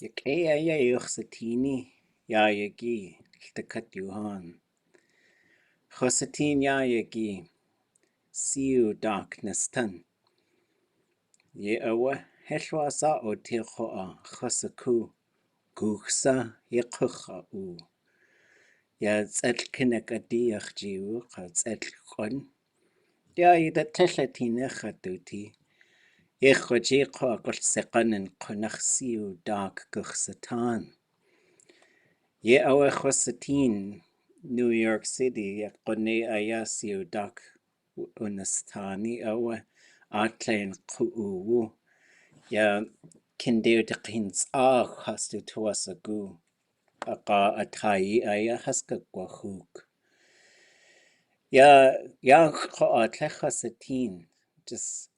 Yakea ya yuxatini ya yagi Tlingit Yuhan. Xosatin ya yagi siu darkness tan. Ye awa helwasa o tilchoa xosaku guchsa yekucha u. Ya zetkinek adiach jiu ka zetkon. Ya ida tlehlatina khatuti. Yechwajiqo akol sekanen konach siu dark guchsatan. Ye awa xosatin New York City ya qone ayasiu dak unastani awa atlen ku'uwu ya kindeu daqins hastu tuasagu aqa atai aya haska guahuk ya qo atle xosatin just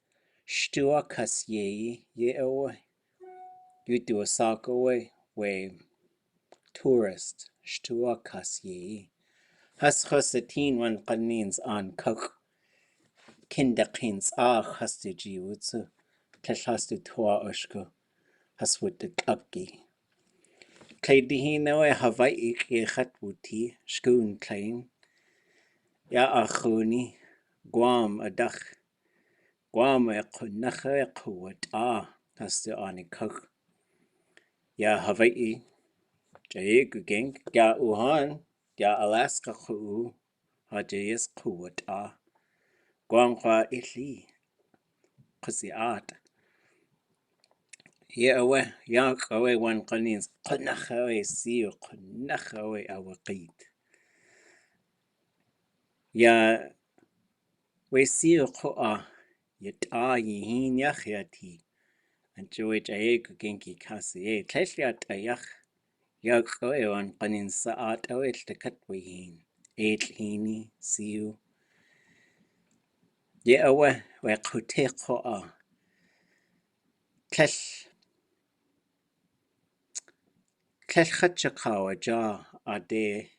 shtua kas ye awa yudu asaka we tourist shtua kas ye has xosatin wan qanins an kak kindaqins hastu jiwutsu hastu tua oshko has with the tlaki Kleidihino Hawaii khatwuti shkun klein ya achuni Guam adach Guam kunacha kuwat hastu ani kak ya Hawaii jayegugeng ya uhan ya Alaska ku hajayes kuwat Guam kwa ili qasiat ya awe yak awe wan qanins qanahawe siu qanahawe awaqit ya we siu qoa yata yihin yakhati anjoy jayek genki kasi tlesliat ayak yak awe wan qanins saat awe tlkat wihin hini siu ya awe we qute qoa khatchakawa ja ade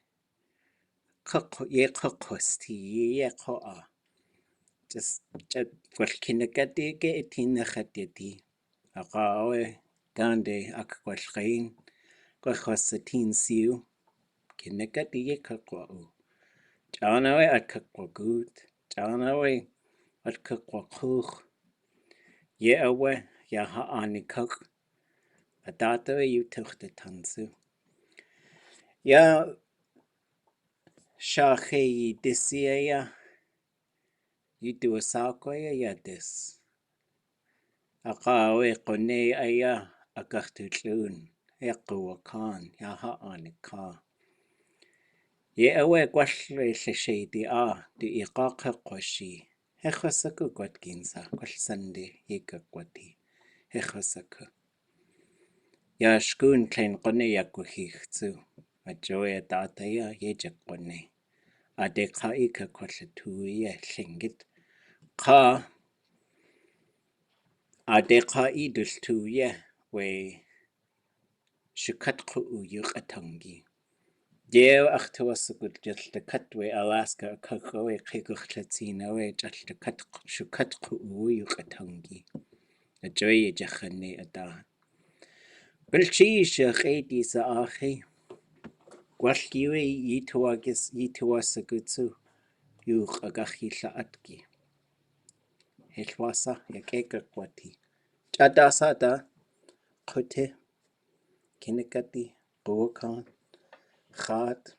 kosti ye qoa just walkinakati ke itina khatiti aqawe gande akwalqain qosatin siu kinakati ye qaqwa janawe akaqwagut janawe akaqwaqukh ye awe ya anikak adatawe yutukhte tansu ya shakhe disia yudu asako ya des aqawe qone aya akaqtutlun yaquwakan ya anika ye awe kwashle shedi di iqaqa qoshi hekhasaku kwatkinsa kwalsande yekakwati hekhasaku ya shkun klein qone yakuhichtsu ajoya tataya yejakone adeqa ika kwalatuya Tlingit qa adeqa idultuya we shukatqu yuqatangi Deo achtuasakut jaltakatwe Alaska kakawe kikuchtlatina we shukatqu yuqatangi ajoya jakhane ada Bilchisha khedi sa akhi Gwalkiwe yituasakutsu yuqagakhila atki Helwasa yakeka kwati Chadasada Kote Kinekati Gokan Khat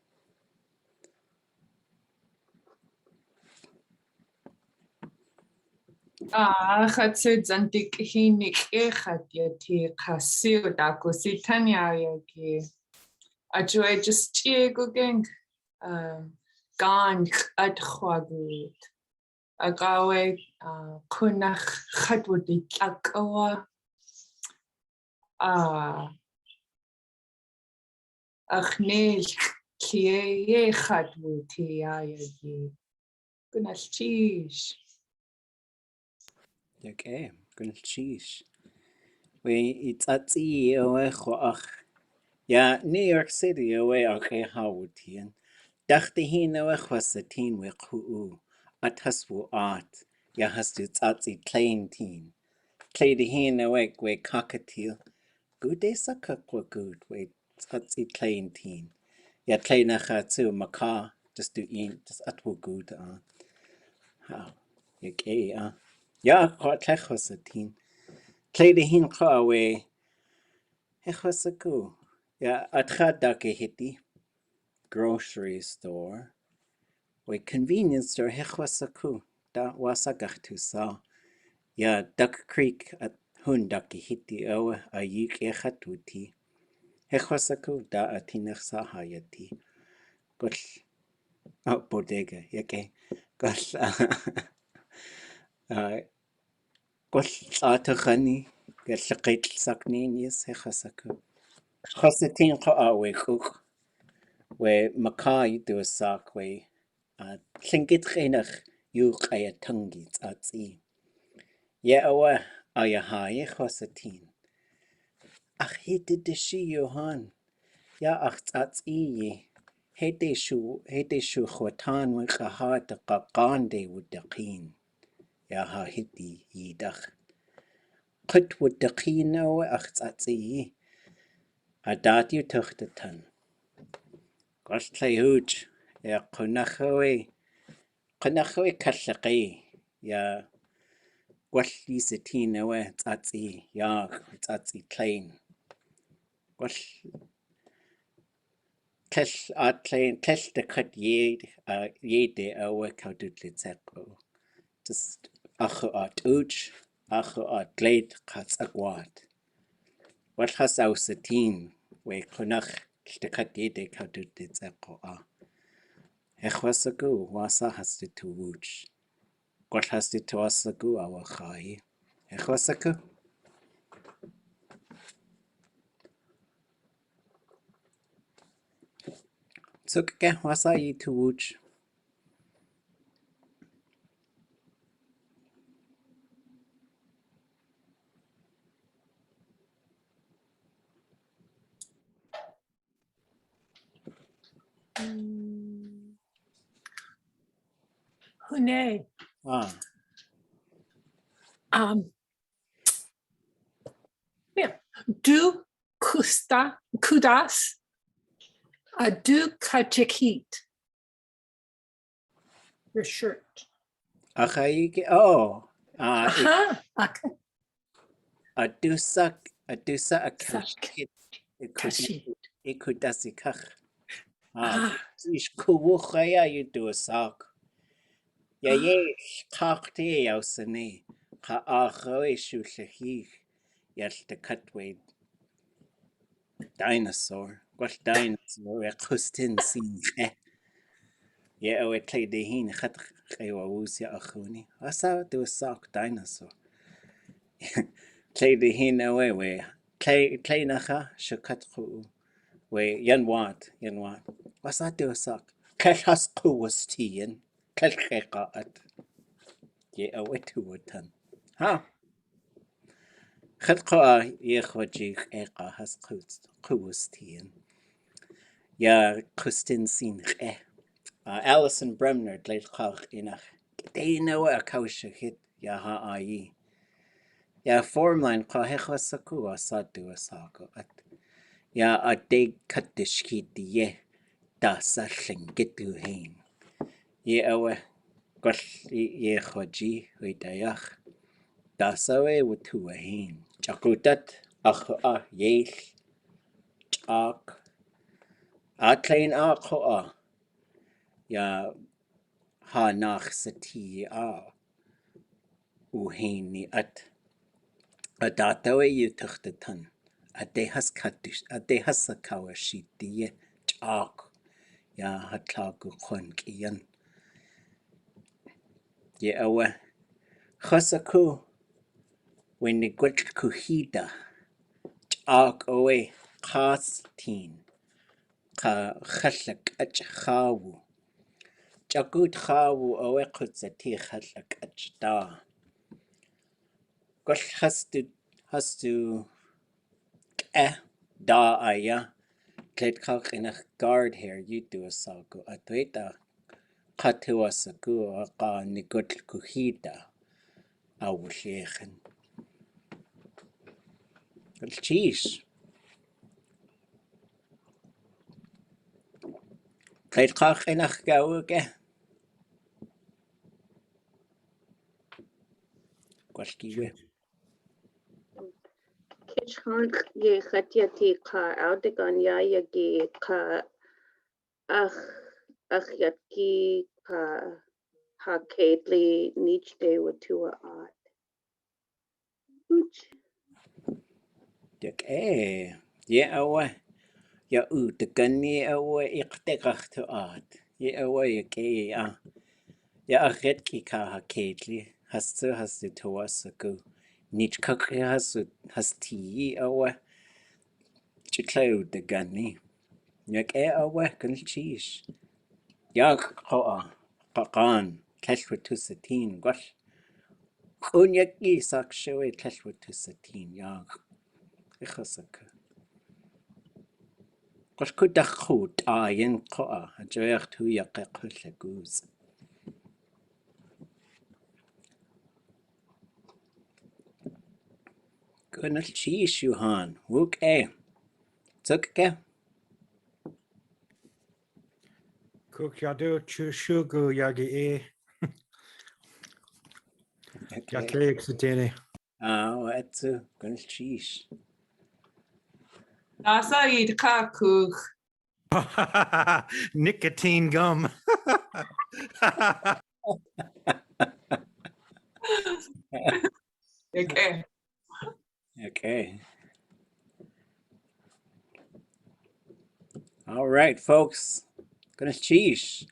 Khatsu zantik hinik khat yati khasiu dakusitanya yaki Ajue just chiegugeng gan adkhwagut agawe kunach khatwudi akawa achnel kie khatwuti ayagi kunalchish Yake Gulchish We itzatsi owe khoach Ya New York City owe ake hawutian Dachte hin owe khwasatin we khu ataswu art Ya hastu tzatsi plain teen Kleide hin owe we kakatil good is a kakwa good. Wait, it's a plain teen. Ja, kleine gaat maka, just do in, just atwo good. How? Okay, ja, gaat lechos a teen. Kleine hin ka away. Hechos a go. Ja, at gaat dake hitti. Grocery store. Wait, convenience store hechos a go. Da was a gachtu sa. Ja, Duck Creek at hun dake hitti owe a yik echatuti. Hechos a go da atinach sa hayati. Gosh. Oh, bodega, okay. Gosh, gosh, atachani, gashakit sakninis, hechasaku. Hosatin ko awe cook, where Makai do a sock way. Tlingit Encouragement you kaya tungit at sea. Ye awa ayahaye hosatin. Ach hete de shi Johan. Ja ach at ye. Hete shu chwatan wi chahat a qaqande wud daqin. Ja ha hiti yidach. Qut wud daqin awa ach at ye. A dat you tuchtatan. Gosh play hooch. Ja qunachawe kashaqi. Ja gwalli sitin awa at ye. Ja at ye plain. Gosh Tesh atlain tesh the cut ye de awa kaudutlitzeko. Just acho at uch, acho at glade cats agwat. What has our satin we konach the cut ye de kaudutlitzeko a. Echwasagu wasa has to wooch. What has to wasagu our chai. Echwasaku. So wasa ye to wooch. Hune. Yeah. Do kudas. Do kachikit. Your shirt. Achayiki oh. Okay. Adusa Kashit. ikudasikach. Ish kuwuchaya you do a sock. Ya ye kakti yausane. Ka acho ishu shahich. Yash the cutway dinosaur. What dinosaur? A kustin sin. Yeah, we played the hin hat wawusia achuni. Asa do a sock dinosaur. Play the hin away we. Play nacha shakatru. We yan wat. What's that do a sock? Kashas was tian. Kasheka at. Ye a wetu wotan. Ha. Khatqa ye khwaji eka has was tian. Ya Kristin sin Alison Bremner dleit khach inach. They know a kausha hit ya ha ai. Ya formline qa hekhasaku asadu asako at. Ya a de katishkit ye. Das a Tlingit hain. Ye awe gosh ye khwaji huidayach. Das awe wutu hain. Chakutat ach ye chak. A klein a ya ha nach sati a uhaini at a datawe you tuchtatan. A de has katish a de has a kawashiti chak. Ya hatlagu khon kiyan. Ye awe khasaku when the gut kuhida chak away khas teen ka khallak ach khawu chakut khawu awe khutsati khallak ach da gosh has to da aya klet khak in a guard here you do a sago atweta khatwa saku ka ni gut kuhida awshekhen. Cheese. Kijk graag in naar gauwke. Kwaskiwe. Kishhan ye khatiati ka audigan ya yagi ka achyatki ka hakadli niche day watua at. Wooch. Dik Ye awa. Ya utekani awa iktekach to at. Ye awa ye Ya achetki ka hakadli. Hastu towasaku. Niche kakri hasti awa. Chiklau de gani. Yak awa kanchish. Yak hoa. Qakan. Kashwatu satin. Gosh. Kunyaki sakshawe kashwatu satin. Yak. Ichasaka. Gosh kudachut ayin koa. Ajoyach tu yakakhushaguz. Gunal chish yuhan. Wook Tukke. Cook yadu shugu yagi Okay. yake exitene. What's gunal chish. Nasa idka kuk. Nicotine gum. Okay. Okay. All right, folks. Gunal chish.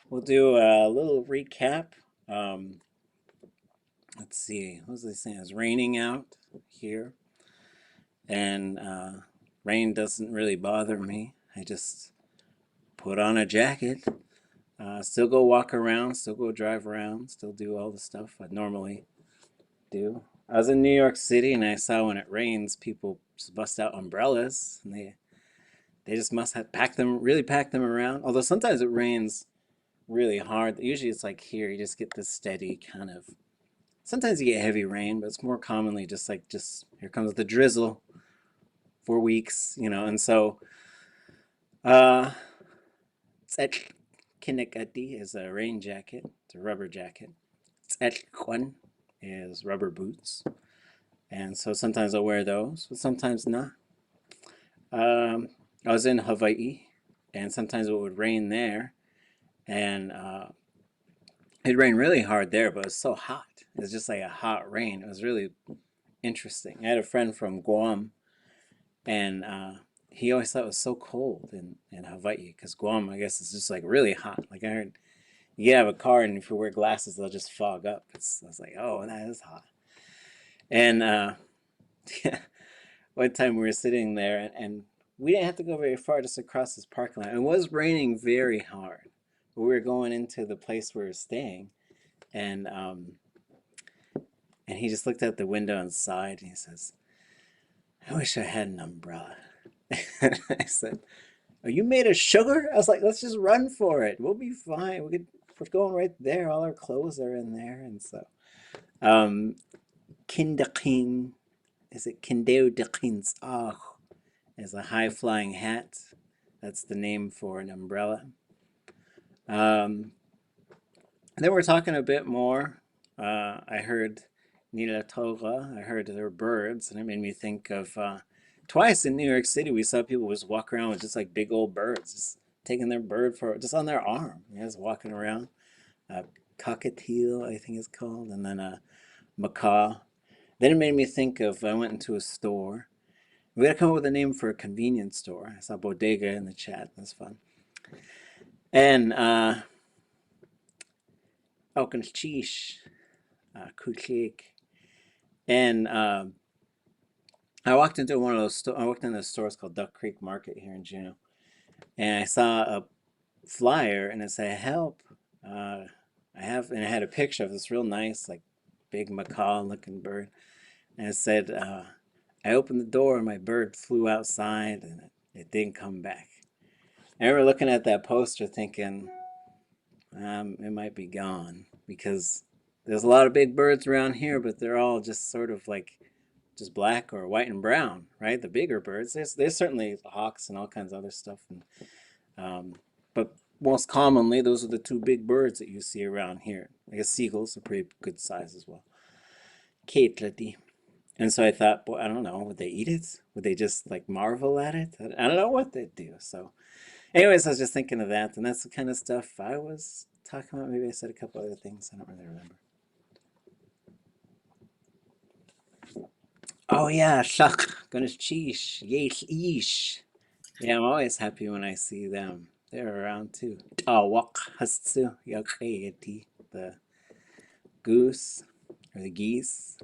We'll do a little recap. Let's see. What was I saying? It's raining out here. And rain doesn't really bother me. I just put on a jacket, still go walk around, still go drive around, still do all the stuff I normally do. I was in New York City and I saw when it rains, people just bust out umbrellas and they just must have pack them around. Although sometimes it rains really hard. Usually it's like here, you just get this steady kind of. Sometimes you get heavy rain, but it's more commonly just here comes the drizzle for weeks, and so Tlingit is a rain jacket, it's a rubber jacket. Tlingit is rubber boots, and so sometimes I'll wear those, but sometimes not. I was in Hawaii, and sometimes it would rain there, and it'd rain really hard there, but it was so hot. It was just like a hot rain. It was really interesting. I had a friend from Guam, and he always thought it was so cold in Hawaii because Guam, I guess, is just like really hot. Like I heard, you have a car and if you wear glasses, they'll just fog up. I was like, oh, that is hot. And one time we were sitting there and we didn't have to go very far, just across this parking lot. It was raining very hard, but we were going into the place we were staying, and he just looked out the window and sighed, and he says, I wish I had an umbrella. I said, are you made of sugar? I was like, let's just run for it. We'll be fine. We're going right there. All our clothes are in there. And so, Kindakin, is it Kindeo Dekins is a high flying hat. That's the name for an umbrella. Then we're talking a bit more. I heard Nila Toga. I heard there were birds, and it made me think of twice in New York City, we saw people just walk around with just like big old birds, just taking their bird just on their arm, just walking around. Cockatiel, I think it's called, and then a macaw. Then it made me think of, I went into a store. We gotta come up with a name for a convenience store. I saw bodega in the chat. That's fun. And Aukenchish, Kuklik. And I walked into one of those I walked into the stores called Duck Creek Market here in Juneau, and I saw a flyer and it said help. I had a picture of this real nice, like big macaw looking bird, and it said I opened the door and my bird flew outside and it didn't come back. I remember looking at that poster thinking it might be gone because there's a lot of big birds around here, but they're all just sort of like just black or white and brown, right? The bigger birds. There's certainly hawks and all kinds of other stuff, but most commonly, those are the two big birds that you see around here. I guess seagulls are pretty good size as well. ʼawtuli.a. And so I thought, boy, I don't know, would they eat it? Would they just like marvel at it? I don't know what they'd do. So anyways, I was just thinking of that, and that's the kind of stuff I was talking about. Maybe I said a couple other things. I don't really remember. Oh yeah, shach, gonish, yesh, ish. Yeah, I'm always happy when I see them. They're around too. Tawak hastsu yakayeti, the goose or the geese.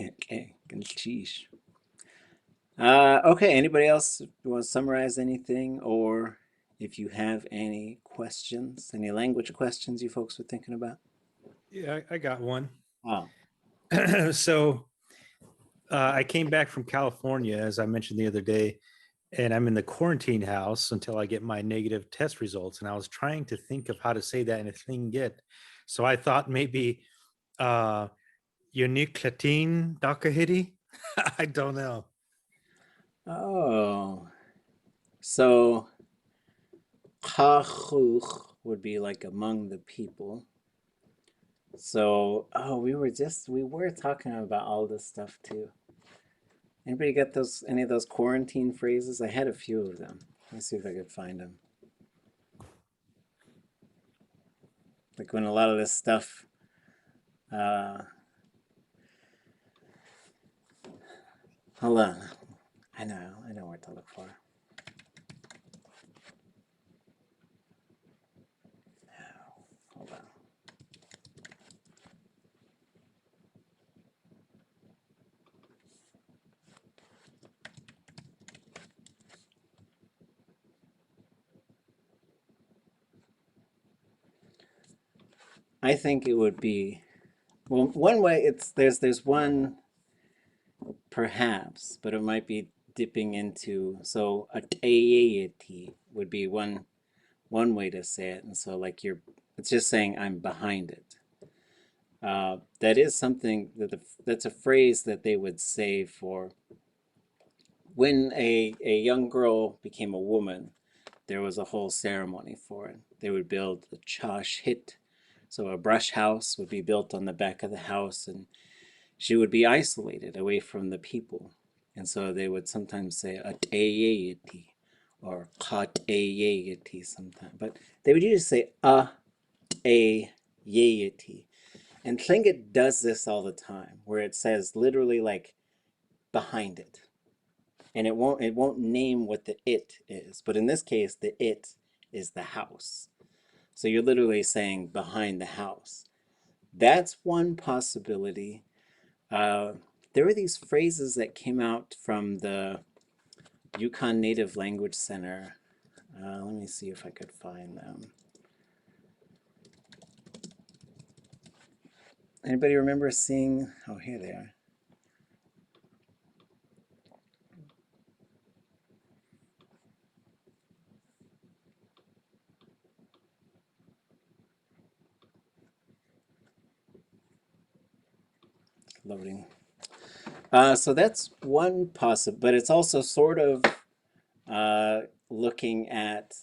Okay, gonish. Okay, anybody else want to summarize anything, or if you have any questions, any language questions you folks were thinking about? Yeah, I got one. Oh, So I came back from California, as I mentioned the other day, and I'm in the quarantine house until I get my negative test results. And I was trying to think of how to say that in a Tlingit. So I thought maybe Uniklatin Dakahidi. I don't know. oh. So, chachuch would be like among the people. So, oh, we were talking about all this stuff too. Anybody got any of those quarantine phrases? I had a few of them. Let me see if I could find them. Like when a lot of this stuff, hold on. I know where to look for. Hold on. I think it would be, well, one way there's one perhaps, but it might be dipping into, so ʼawtuli.a would be one way to say it, and so like it's just saying I'm behind it. That is something that's a phrase that they would say for when a young girl became a woman. There was a whole ceremony for it. They would build a chash hit, so a brush house would be built on the back of the house, and she would be isolated away from the people. And so they would sometimes say ʼawtuli.a or ʼawtuli.a sometimes, but they would usually say ʼawtuli.a. And Tlingit does this all the time, where it says literally like behind it. And it won't name what the it is, but in this case the it is the house. So you're literally saying behind the house. That's one possibility. There were these phrases that came out from the Yukon Native Language Center. Let me see if I could find them. Anybody remember seeing? Oh, here they are. Loading. So that's one possible, but it's also sort of looking at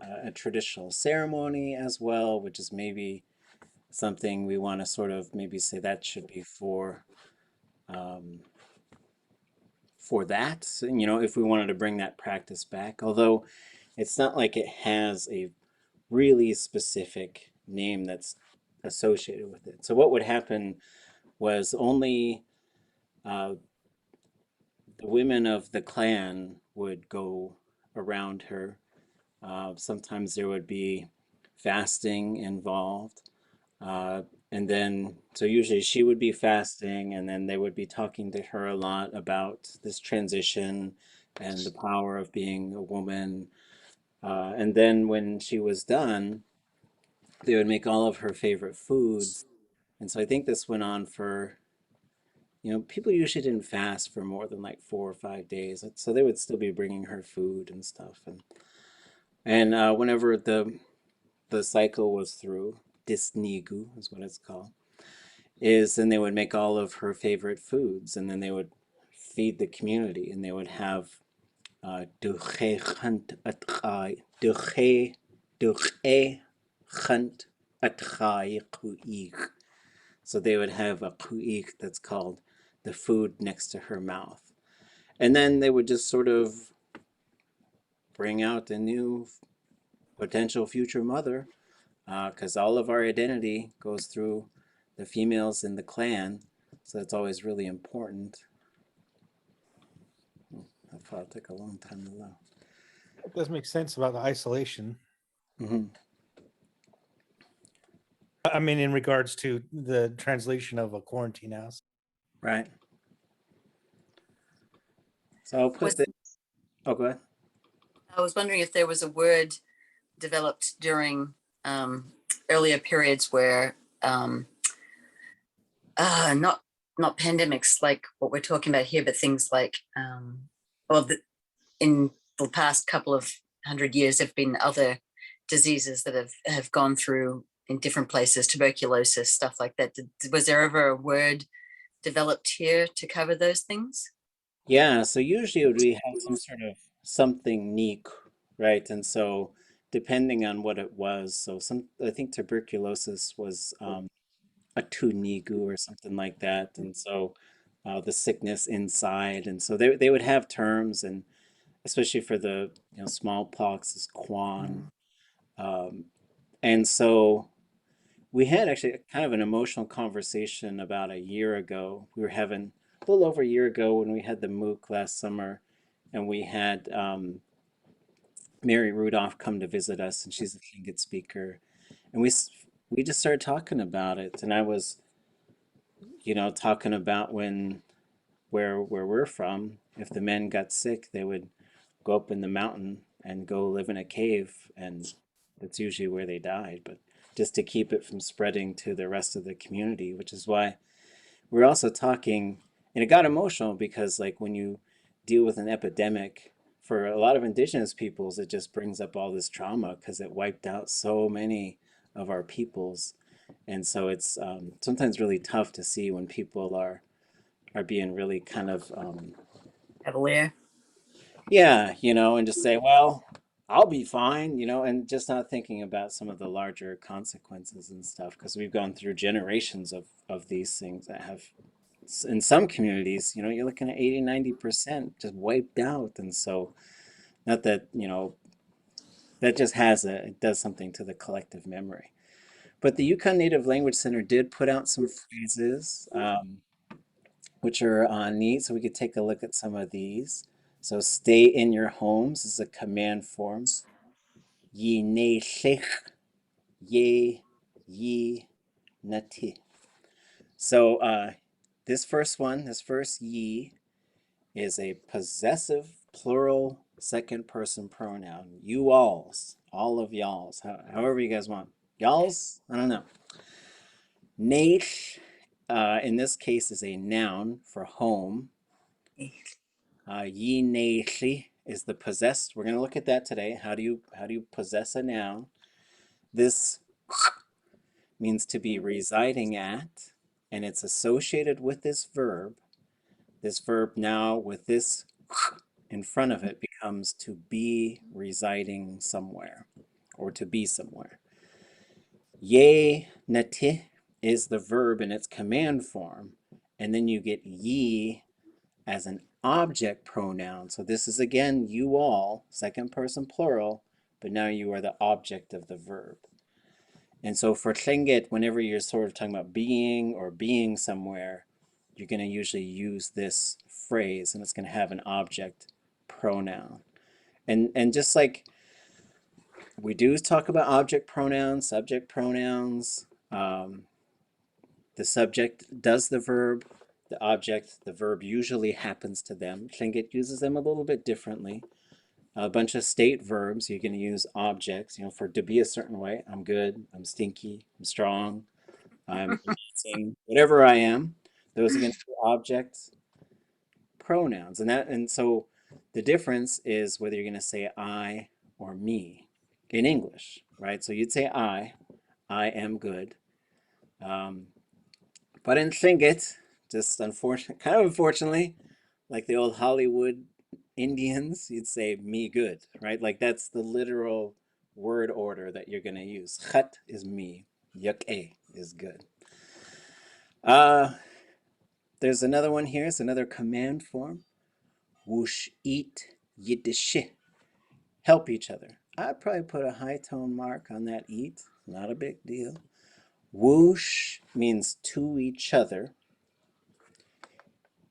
a traditional ceremony as well, which is maybe something we want to sort of maybe say that should be for that, if we wanted to bring that practice back. Although it's not like it has a really specific name that's associated with it. So what would happen was only the women of the clan would go around her. Sometimes there would be fasting involved. And then, so usually she would be fasting, and then they would be talking to her a lot about this transition and the power of being a woman. And then when she was done, they would make all of her favorite foods. And so I think this went on for, people usually didn't fast for more than like 4 or 5 days. So they would still be bringing her food and stuff. And whenever the cycle was through, disnigu is what it's called, then they would make all of her favorite foods, and then they would feed the community, and they would have duche duch'e chant atchai ku'ik. So they would have a ku'ik that's called the food next to her mouth. And then they would just sort of bring out a new potential future mother, because all of our identity goes through the females in the clan. So it's always really important. That file took a long time to load. It does make sense about the isolation. Mm-hmm. I mean, in regards to the translation of a quarantine house. Right. So I'll put this. Oh, go ahead. I was wondering if there was a word developed during earlier periods where not pandemics like what we're talking about here, but things like in the past couple of 100 years, there have been other diseases that have gone through in different places, tuberculosis, stuff like that. Was there ever a word developed here to cover those things? Yeah, so usually we have some sort of something unique, right? And so depending on what it was, so I think tuberculosis was a tunigu or something like that, and so the sickness inside, and so they would have terms, and especially for the smallpox is quan, and so we had actually kind of an emotional conversation about a year ago. We were having a little over a year ago when we had the MOOC last summer, and we had Mary Rudolph come to visit us, and she's a Tlingit speaker, and we just started talking about it, and I was, talking about where we're from, if the men got sick, they would go up in the mountain and go live in a cave, and that's usually where they died, but just to keep it from spreading to the rest of the community, which is why we're also talking, and it got emotional because like when you deal with an epidemic, for a lot of indigenous peoples, it just brings up all this trauma because it wiped out so many of our peoples. And so it's sometimes really tough to see when people are being really kind of Cavalier. yeah, and just say, well, I'll be fine, and just not thinking about some of the larger consequences and stuff, because we've gone through generations of these things that have, in some communities, you're looking at 80-90% just wiped out. And so, not that, that just it does something to the collective memory. But the Yukon Native Language Center did put out some phrases, which are neat, so we could take a look at some of these. So stay in your homes is a command form. Ye ne shech, ye nati. So this first ye is a possessive plural second person pronoun. You alls, all of y'alls, however you guys want. Y'alls? I don't know. Nech, in this case, is a noun for home. Ye nechi is the possessed. We're going to look at that today. How do you possess a noun? This means to be residing at, and it's associated with this verb. This verb now with this in front of it becomes to be residing somewhere or to be somewhere. Ye nati is the verb in its command form, and then you get ye as an object pronoun. So this is again you all, second person plural, but now you are the object of the verb. And so for Tlingit, whenever you're sort of talking about being or being somewhere, you're going to usually use this phrase, and it's going to have an object pronoun. And just like we do talk about object pronouns, subject pronouns, the subject does the verb, the object, the verb usually happens to them. Tlingit uses them a little bit differently. A bunch of state verbs, you're going to use objects, for to be a certain way. I'm good, I'm stinky, I'm strong, I'm amazing, whatever I am. Those are going to be objects, pronouns. And so the difference is whether you're going to say I or me in English, right? So you'd say I am good. But in Tlingit, just unfortunately, like the old Hollywood Indians, you'd say me good, right? Like that's the literal word order that you're going to use. Chat is me. Yak-a is good. There's another one here. It's another command form. Wooch, eat, yiddish. Help each other. I'd probably put a high tone mark on that eat. Not a big deal. Wooch means to each other.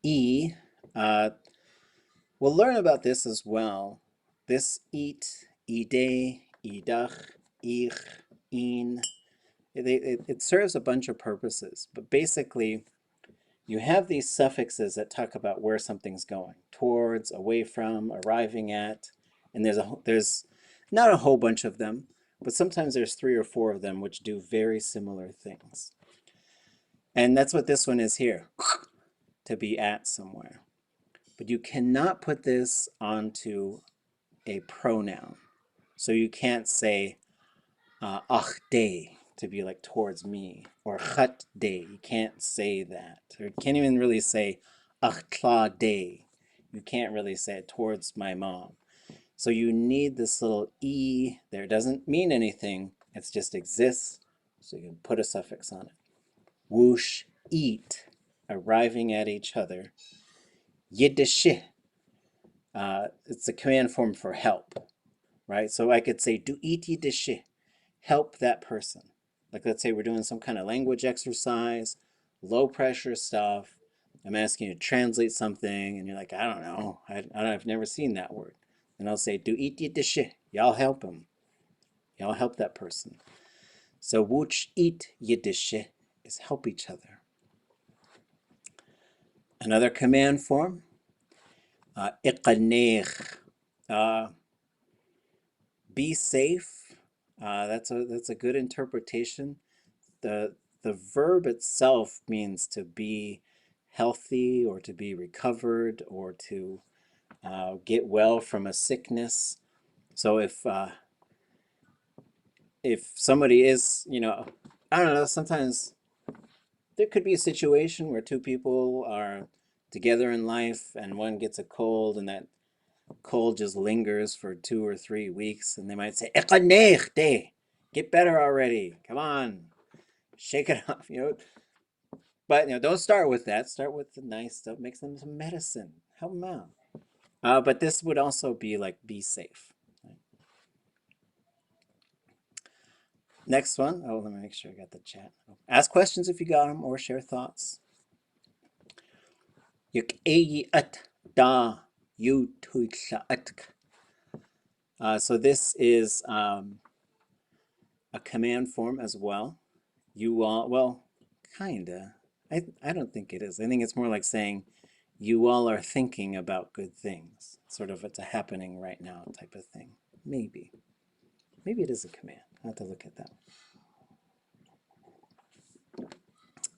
We'll learn about this as well. This eat, ide, idach, ich, in. It serves a bunch of purposes, but basically you have these suffixes that talk about where something's going, towards, away from, arriving at, and there's not a whole bunch of them, but sometimes there's 3 or 4 of them which do very similar things. And that's what this one is here, to be at somewhere. But you cannot put this onto a pronoun. So you can't say ach de to be like towards me, or chat de. You can't say that. Or you can't even really say ʼawtuli.a. You can't really say it towards my mom. So you need this little e there. It doesn't mean anything. It just exists. So you can put a suffix on it. Wooch, eat, arriving at each other. Yiddish. It's a command form for help, right? So I could say, do eat yiddish. Help that person. Like let's say we're doing some kind of language exercise, low pressure stuff. I'm asking you to translate something and you're like, I don't know. I've never seen that word. And I'll say, do eat yiddish. Y'all help him. Y'all help that person. So wooch, eat yiddish is help each other. Another command form, iqanech, be safe. That's a good interpretation. The verb itself means to be healthy or to be recovered or to get well from a sickness. So if somebody is, I don't know, sometimes there could be a situation where 2 people are together in life and one gets a cold and that cold just lingers for 2 or 3 weeks and they might say, "Eqanech de, get better already. Come on, shake it off," But don't start with that. Start with the nice stuff. Make them some medicine. Help them out. But this would also be like be safe. Right? Next one. Oh, let me make sure I got the chat. Ask questions if you got them or share thoughts. So this is a command form as well. You all, well, kinda. I don't think it is. I think it's more like saying you all are thinking about good things. Sort of it's a happening right now type of thing. Maybe. Maybe it is a command. I'll have to look at that.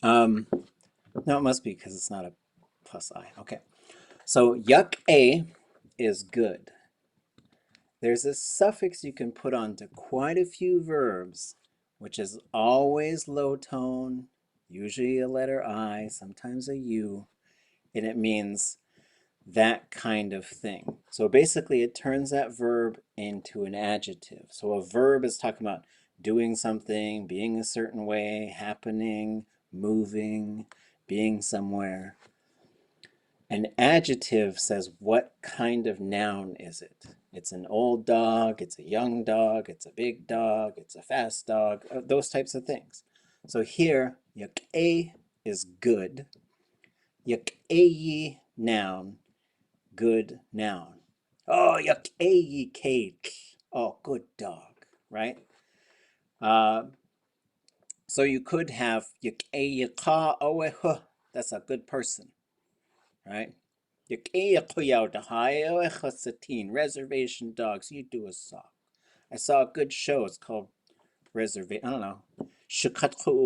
No, it must be because it's not a plus I. Okay. So yak-a is good. There's a suffix you can put onto quite a few verbs, which is always low tone, usually a letter I, sometimes a U, and it means that kind of thing. So basically it turns that verb into an adjective. So a verb is talking about doing something, being a certain way, happening, moving, being somewhere. An adjective says what kind of noun is it? It's an old dog, it's a young dog, it's a big dog, it's a fast dog, those types of things. So here, yak-a is good. Yak-a noun, good noun. Oh, yak-a cake. Oh, good dog, right? So you could have yak-a ka owehu. That's a good person, right? Reservation Dogs. You do a song. I saw a good show. It's called Reservation. I don't know.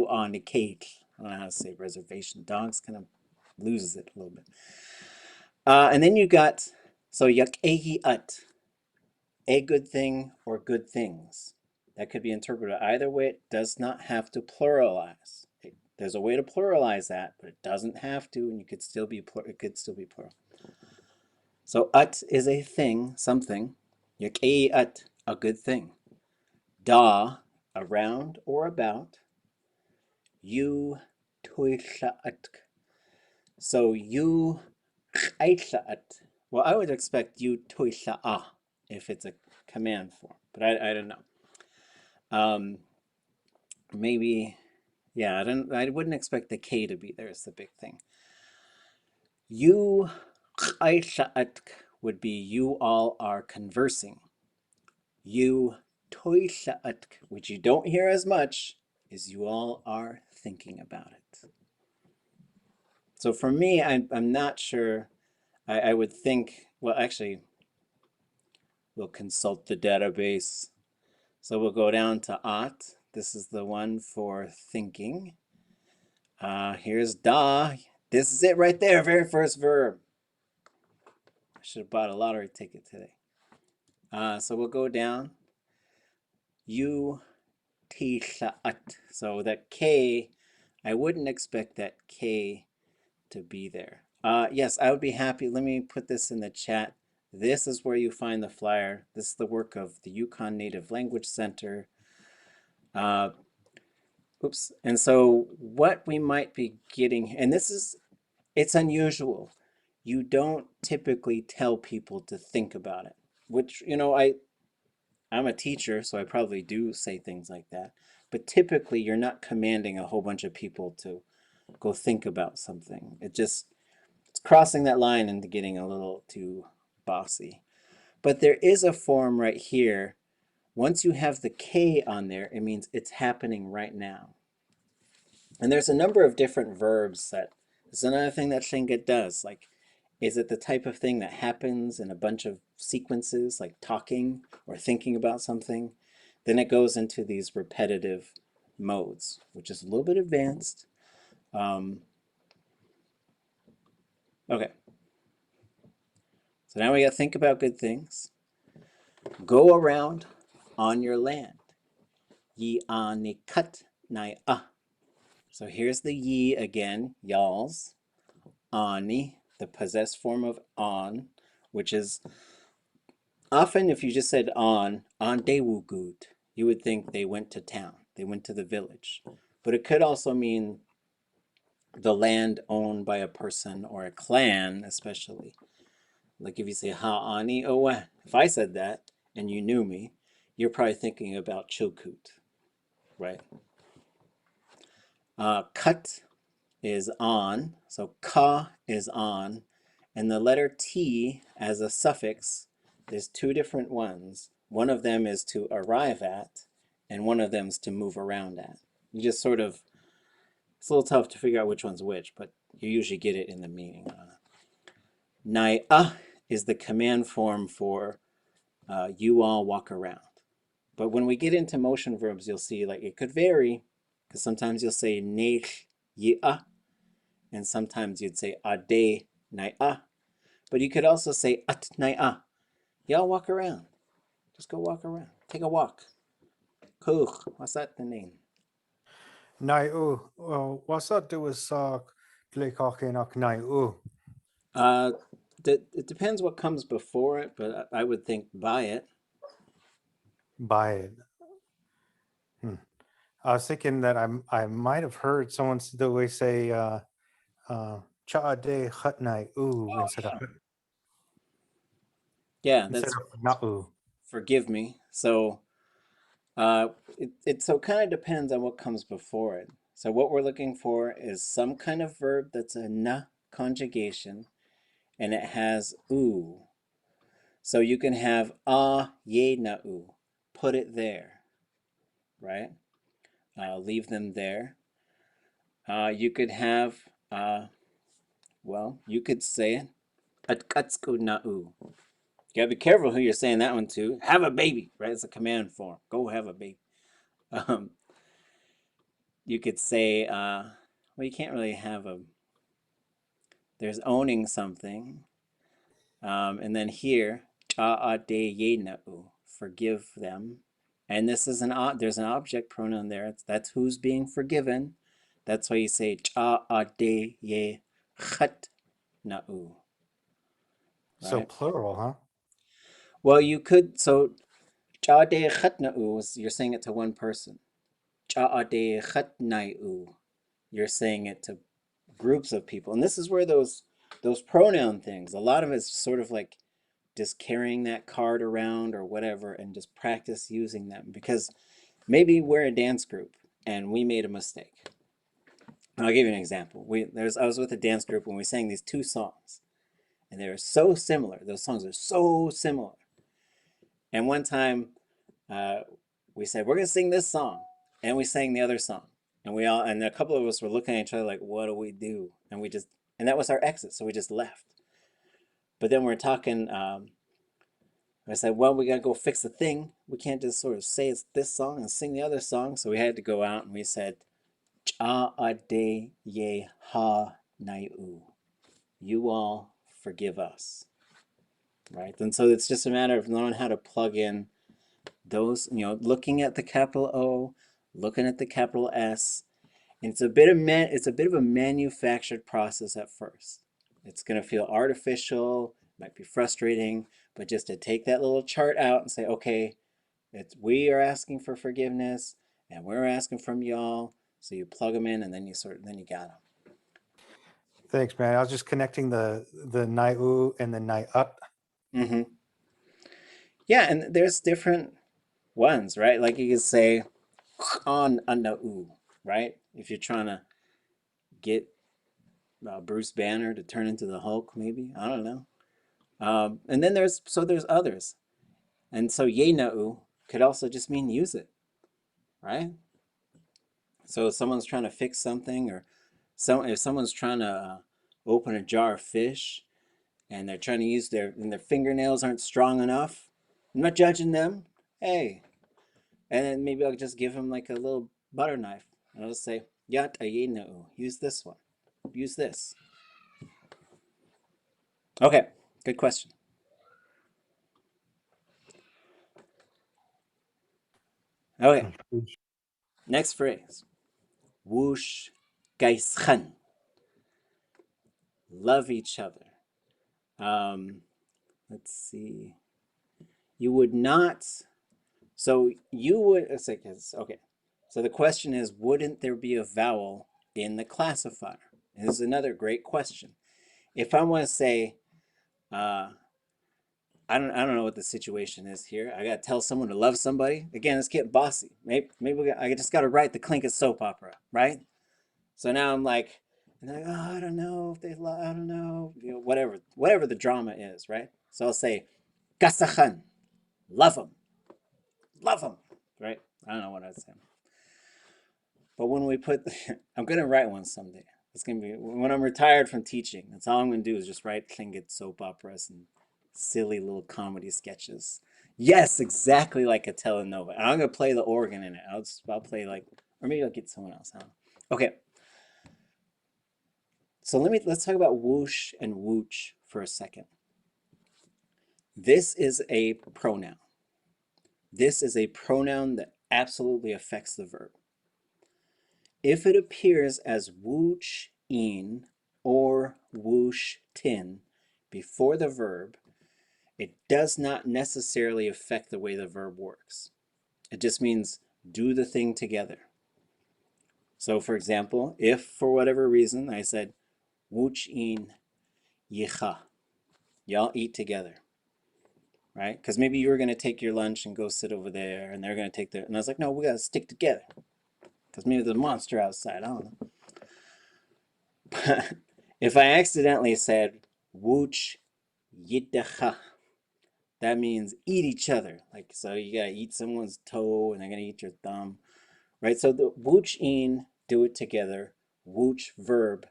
On the cake. I don't know how to say Reservation Dogs. Kind of loses it a little bit. And then you got yak-at, a good thing or good things. That could be interpreted either way. It does not have to pluralize. There's a way to pluralize that, but it doesn't have to, and it could still be plural. So at is a thing, something. Yak-at, a good thing. Da, around or about. Untitled. So untitled. Well, I would expect ʼawtuli.a if it's a command form, but I don't know. Maybe, yeah, I wouldn't expect the K to be there is the big thing. Untitled would be you all are conversing. Untitled, which you don't hear as much, is you all are thinking about it. So for me, I'm not sure. I would think, well, actually, we'll consult the database. So we'll go down to ʼat. This is the one for thinking. Here's da. This is it right there, very first verb. I should have bought a lottery ticket today. So we'll go down. Untitled. So that K, I wouldn't expect that K to be there. Yes, I would be happy. Let me put this in the chat. This is where you find the flyer. This is the work of the Yukon Native Language Center. Oops. And so what we might be getting, and it's unusual. You don't typically tell people to think about it, which, I'm a teacher, so I probably do say things like that. But typically you're not commanding a whole bunch of people to go think about something. It's crossing that line into getting a little too bossy. But there is a form right here. Once you have the K on there, it means it's happening right now. And there's a number of different verbs that is another thing that Tlingit does. Like, is it the type of thing that happens in a bunch of sequences, like talking or thinking about something? Then it goes into these repetitive modes, which is a little bit advanced. Okay. So now we got to think about good things. Go around on your land. ʼawtuli.a. So here's the ye again, y'alls. Ani, the possessed form of on, which is often if you just said on dewugut, you would think they went to town, they went to the village. But it could also mean the land owned by a person or a clan, especially. Like if you say ha'ani owe, if I said that and you knew me, you're probably thinking about Chilkoot, right? Cut is on, so ka is on, and the letter T as a suffix, there's two different ones. One of them is to arrive at, and one of them is to move around at. You just sort of, it's a little tough to figure out which one's which, but you usually get it in the meaning. Nai'a is the command form for you all walk around. But when we get into motion verbs, you'll see like it could vary, because sometimes you'll say neich yi'a, and sometimes you'd say ade nai'a. But you could also say at nai'a. Y'all walk around. Just go walk around. Take a walk. Kuch. What's that the name? Nai'u. What's that do with sock? Dleikochinak nai'u. It depends what comes before it, but I would think by it. By it. I was thinking that I might have heard someone the way say cha'ade hutnai u instead of Yeah, that's na'u. forgive me. So it so kind of depends on what comes before it. So what we're looking for is some kind of verb that's a na conjugation and it has u. So you can have ye na u, put it there, right? Leave them there. You could have, you could say atkatsku na u. You gotta be careful who you're saying that one to. Have a baby, right? It's a command form. Go have a baby. You could say, you can't really have there's owning something. And then here, cha'adeyena'u, forgive them. And this is there's an object pronoun there. That's who's being forgiven. That's why you say cha'adeyechatna'u. So Right? plural, huh? Well, you could, so ʼawtuli.a is you're saying it to one person. ʼawtuli.a, you're saying it to groups of people. And this is where those pronoun things, a lot of it's sort of like just carrying that card around or whatever and just practice using them, because maybe we're a dance group and we made a mistake. I'll give you an example. I was with a dance group when we sang these two songs, and they were so similar. Those songs are so similar. And one time we said, we're going to sing this song, and we sang the other song. And a couple of us were looking at each other like, what do we do? And that was our exit, so we just left. But then we're talking, I said, well, we got to go fix the thing. We can't just sort of say it's this song and sing the other song. So we had to go out and we said, ʼawtuli.a. You all forgive us. Right? And so it's just a matter of knowing how to plug in those, looking at the capital O, looking at the capital S. And it's a bit of a manufactured process at first. It's going to feel artificial, might be frustrating, but just to take that little chart out and say, okay, we are asking for forgiveness and we're asking from y'all. So you plug them in and then you got them. Thanks, man. I was just connecting the nai'u and the nai'ut. Mm-hmm. Yeah, and there's different ones, right? Like you could say on a na'u, right? If you're trying to get Bruce Banner to turn into the Hulk, maybe, I don't know. And then there's others, and so ye na'u could also just mean use it, right? So if someone's trying to fix something, or if someone's trying to open a jar of fish, and they're trying to use their fingernails aren't strong enough, I'm not judging them. Hey, and then maybe I'll just give them like a little butter knife, and I'll just say yat ye na'u. Use this one. Use this. Okay, good question. Okay, next phrase. Wooch geischen. Love each other. Let's see. You would not. So you would. Okay. So the question is, wouldn't there be a vowel in the classifier? And this is another great question. If I want to say, I don't know what the situation is here. I got to tell someone to love somebody. Again, let's get bossy. Maybe I just got to write the Tlingit soap opera, right? So now I'm like, oh, I don't know if they love, I don't know, whatever the drama is, right? So I'll say, gasachan, love them, right? I don't know what I'd say. But when we put, I'm going to write one someday. It's going to be, when I'm retired from teaching, that's all I'm going to do is just write Tlingit soap operas and silly little comedy sketches. Yes, exactly like a telenova. And I'm going to play the organ in it. I'll play like, or maybe I'll get someone else. I don't know. Okay. So let's talk about whoosh and wooch for a second. This is a pronoun. This is a pronoun that absolutely affects the verb. If it appears as wooch-in or woosh-tin before the verb, it does not necessarily affect the way the verb works. It just means do the thing together. So for example, if for whatever reason I said wooch-in yicha, y'all eat together, right? Because maybe you were going to take your lunch and go sit over there, and they're going to take their, and I was like, no, we got to stick together. Because maybe there's a monster outside, I don't know. But if I accidentally said, wooch yiddacha, that means eat each other. Like, so you got to eat someone's toe, and they're going to eat your thumb, right? So the wooch in, do it together. Wooch verb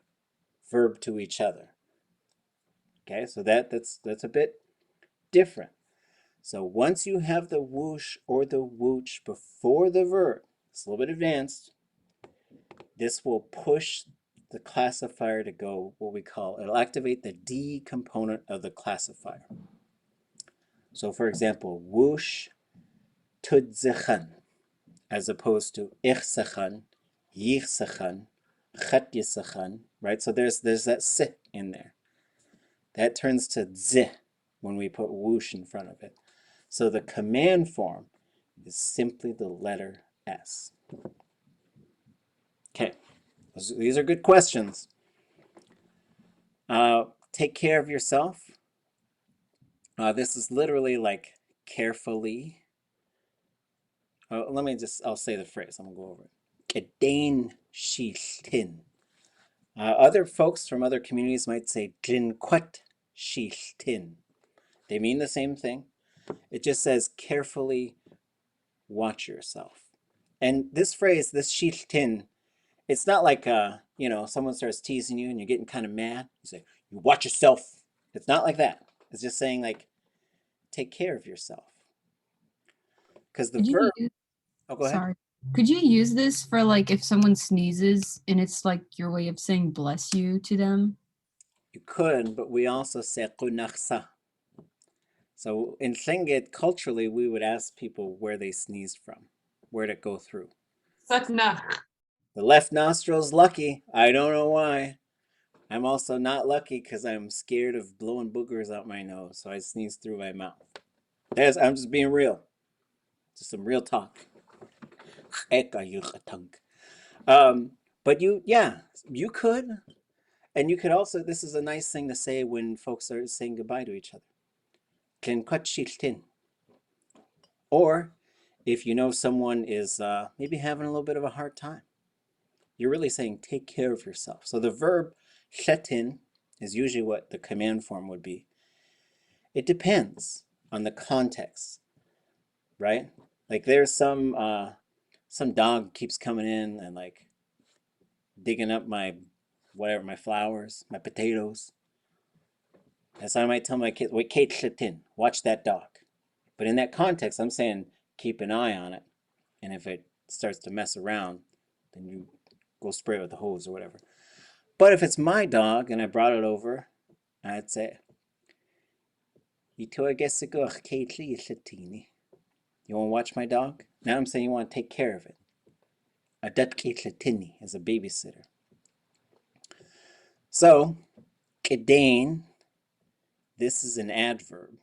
to each other. Okay, so that's a bit different. So once you have the whoosh or the wooch before the verb, it's a little bit advanced, this will push the classifier to go what we call, it'll activate the D component of the classifier. So for example, whoosh tudzechan, as opposed to ichsechan, yichsechan, chatysechan, right? So there's that sit in there. That turns to z when we put whoosh in front of it. So the command form is simply the letter S. Okay, these are good questions. Take care of yourself. This is literally like carefully. I'll say the phrase. I'm gonna go over it. Kedain shiltin. Other folks from other communities might say Tlingit shiltin. They mean the same thing. It just says carefully watch yourself. And this phrase, this shiltin, it's not like someone starts teasing you and you're getting kind of mad. You say, you watch yourself. It's not like that. It's just saying like, take care of yourself. Because the verb. Oh, go ahead. Sorry. Could you use this for like if someone sneezes and it's like your way of saying bless you to them? You could, but we also say qunaqsa. So in Tlingit, culturally, we would ask people where they sneezed from, where'd it go through. Saknach. The left nostril's lucky. I don't know why. I'm also not lucky because I'm scared of blowing boogers out my nose, so I sneeze through my mouth. I'm just being real. Just some real talk. But you could. And you could also, this is a nice thing to say when folks are saying goodbye to each other. Or if you know someone is maybe having a little bit of a hard time, you're really saying take care of yourself. So the verb shetin is usually what the command form would be. It depends on the context, right? Like there's some dog keeps coming in and like digging up my flowers, my potatoes. And so I might tell my kids, wait, Kate shetin, watch that dog. But in that context, I'm saying keep an eye on it. And if it starts to mess around, then you go spray it with the hose or whatever. But if it's my dog and I brought it over, I'd say, you want to watch my dog? Now I'm saying you want to take care of it. Adat ketlatini is a babysitter. So, kedain, this is an adverb.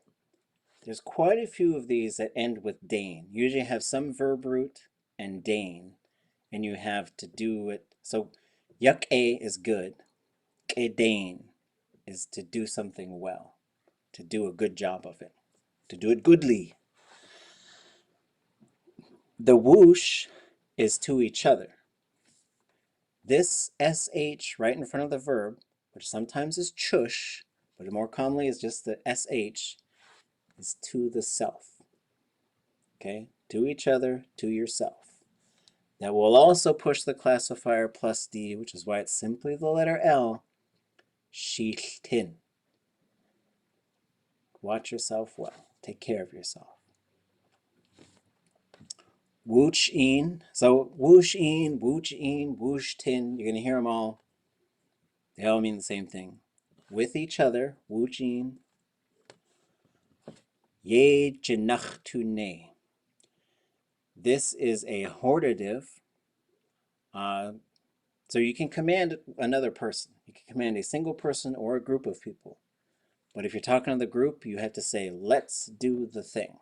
There's quite a few of these that end with dain. You usually have some verb root and dain, and you have to do it. So, yak-a is good. Kedain is to do something well, to do a good job of it, to do it goodly. The woosh is to each other. This sh right in front of the verb, which sometimes is chush, but more commonly is just the sh, is to the self. Okay, to each other, to yourself. That will also push the classifier plus D, which is why it's simply the letter L, shiltin. Watch yourself well. Take care of yourself. Wooch in. So wooch in, wooch tin. You're going to hear them all. They all mean the same thing. With each other, wooch in. Ye jenachtune. This is a hortative. So you can command another person. You can command a single person or a group of people. But if you're talking to the group, you have to say, let's do the thing.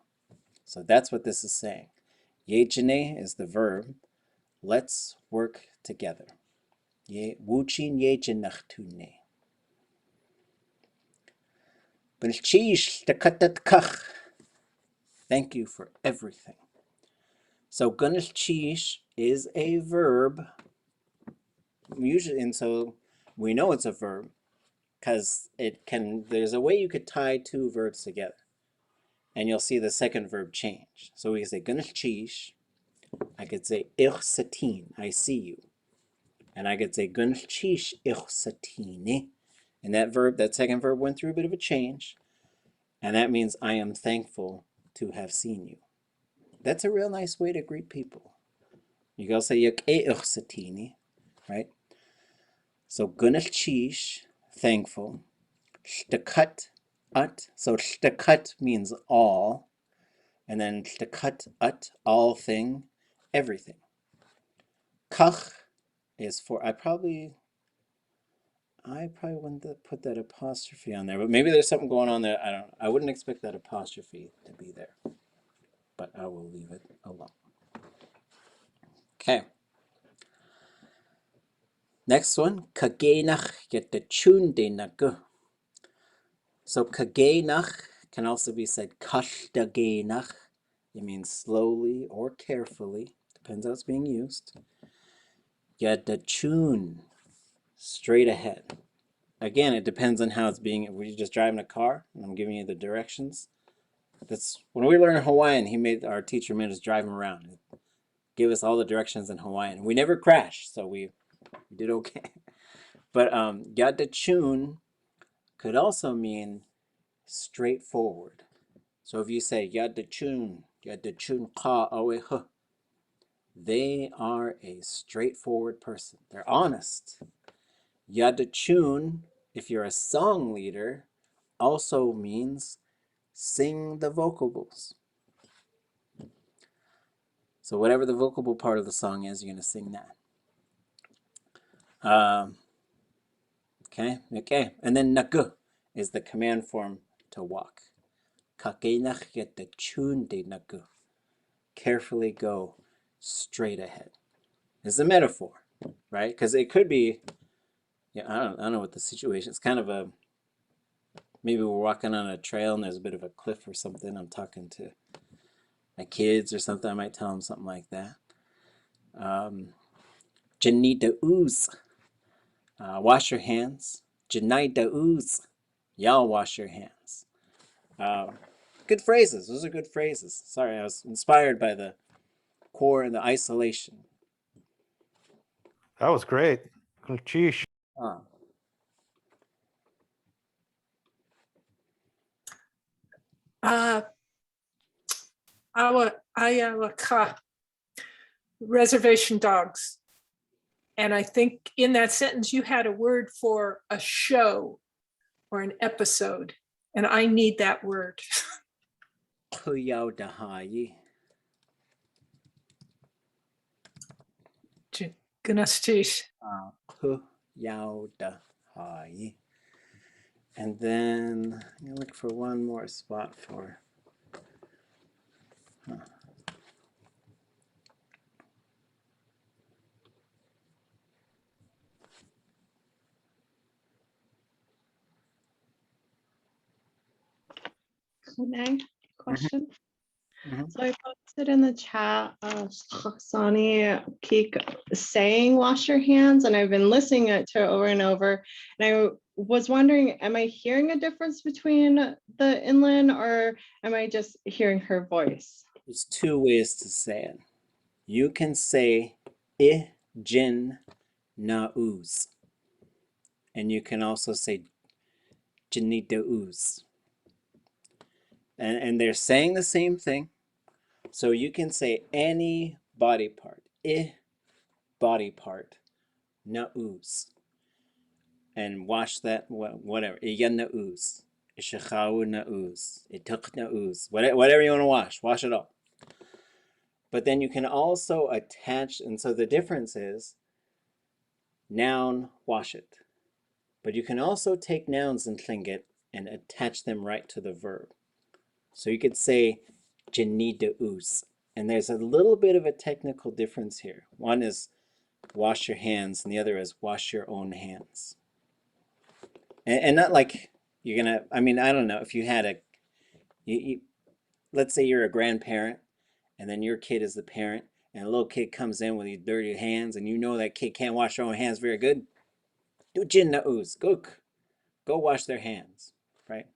So that's what this is saying. Ye jene is the verb. Let's work together. Ye wuchin ye jenachtune. Thank you for everything. So gunilchish is a verb. Usually, and so we know it's a verb because there's a way you could tie two verbs together. And you'll see the second verb change. So we can say gunilchish. I could say ich satin, I see you. And I could say gunilchish ich satine. And that second verb went through a bit of a change. And that means I am thankful to have seen you. That's a real nice way to greet people. You can also say satini, right? So gunilchish, thankful. Shtakat ut. So shtakat means all. And then shtakat ut, all thing, everything. Kach is for, I probably wouldn't put that apostrophe on there, but maybe there's something going on there. I wouldn't expect that apostrophe to be there. but I will leave it alone. Okay. Next one, kagenach yetachundenach. So kagenach can also be said kashdagenach. It means slowly or carefully, depends how it's being used. Yadachun, straight ahead. Again, it depends on how it's being. If you're just driving a car and I'm giving you the directions. That's when we learned Hawaiian, our teacher made us drive him around. Give us all the directions in Hawaiian. We never crashed, so we did okay. But yadachun could also mean straightforward. So if you say yadachun ka aweha, they are a straightforward person. They're honest. Yadachun, if you're a song leader, also means sing the vocables. So whatever the vocable part of the song is, you're going to sing that. Okay. And then nagu is the command form to walk. Kakenach yetachun de nagu. Carefully go straight ahead. It's a metaphor, right? Because it could be, I don't know what the situation is. It's kind of maybe we're walking on a trail and there's a bit of a cliff or something. I'm talking to my kids or something. I might tell them something like that. Janita ooze. Wash your hands. Janita ooze. Y'all wash your hands. Good phrases. Those are good phrases. Sorry, I was inspired by the core and the isolation. That was great. Sheesh. Ayawaka, reservation dogs. And I think in that sentence, you had a word for a show or an episode. And I need that word. ʼawtuli.a. Gnastish. ʼawtuli.a. And then I'm going to look for one more spot for. Renee, question. Mhm. So I posted in the chat, Sani Keek saying wash your hands, and I've been listening to it over and over. And I was wondering, am I hearing a difference between the inland, or am I just hearing her voice? There's two ways to say it. You can say I jin na ooze. And you can also say janita ooze. And they're saying the same thing. So you can say any body part. I body part. Na ooze. And wash that, whatever. Iya na ooze. Ishachawu na ooze. Ituk na ooze. Whatever you want to wash it all. But then you can also attach, and so the difference is noun, wash it. But you can also take nouns in Tlingit and attach them right to the verb. So you could say janita ooze. And there's a little bit of a technical difference here. One is wash your hands, and the other is wash your own hands. And not like you're gonna, I don't know, if you had let's say you're a grandparent, and then your kid is the parent, and a little kid comes in with these dirty hands, and you know that kid can't wash their own hands very good. Do jin na ooze. Go wash their hands, right?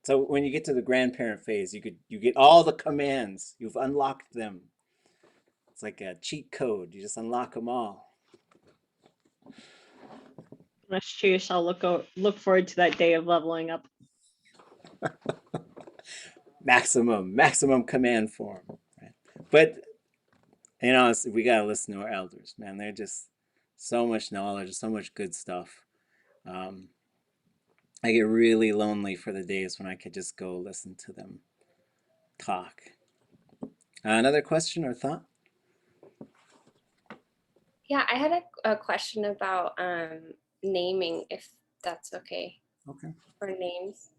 So when you get to the grandparent phase, you get all the commands. You've unlocked them. It's like a cheat code. You just unlock them all. Let's choose. I'll look forward to that day of leveling up. Maximum command form. Right? But we gotta listen to our elders, man. They're just so much knowledge, so much good stuff. I get really lonely for the days when I could just go listen to them talk. Another question or thought? Yeah, I had a question about naming, if that's okay. Okay. For names.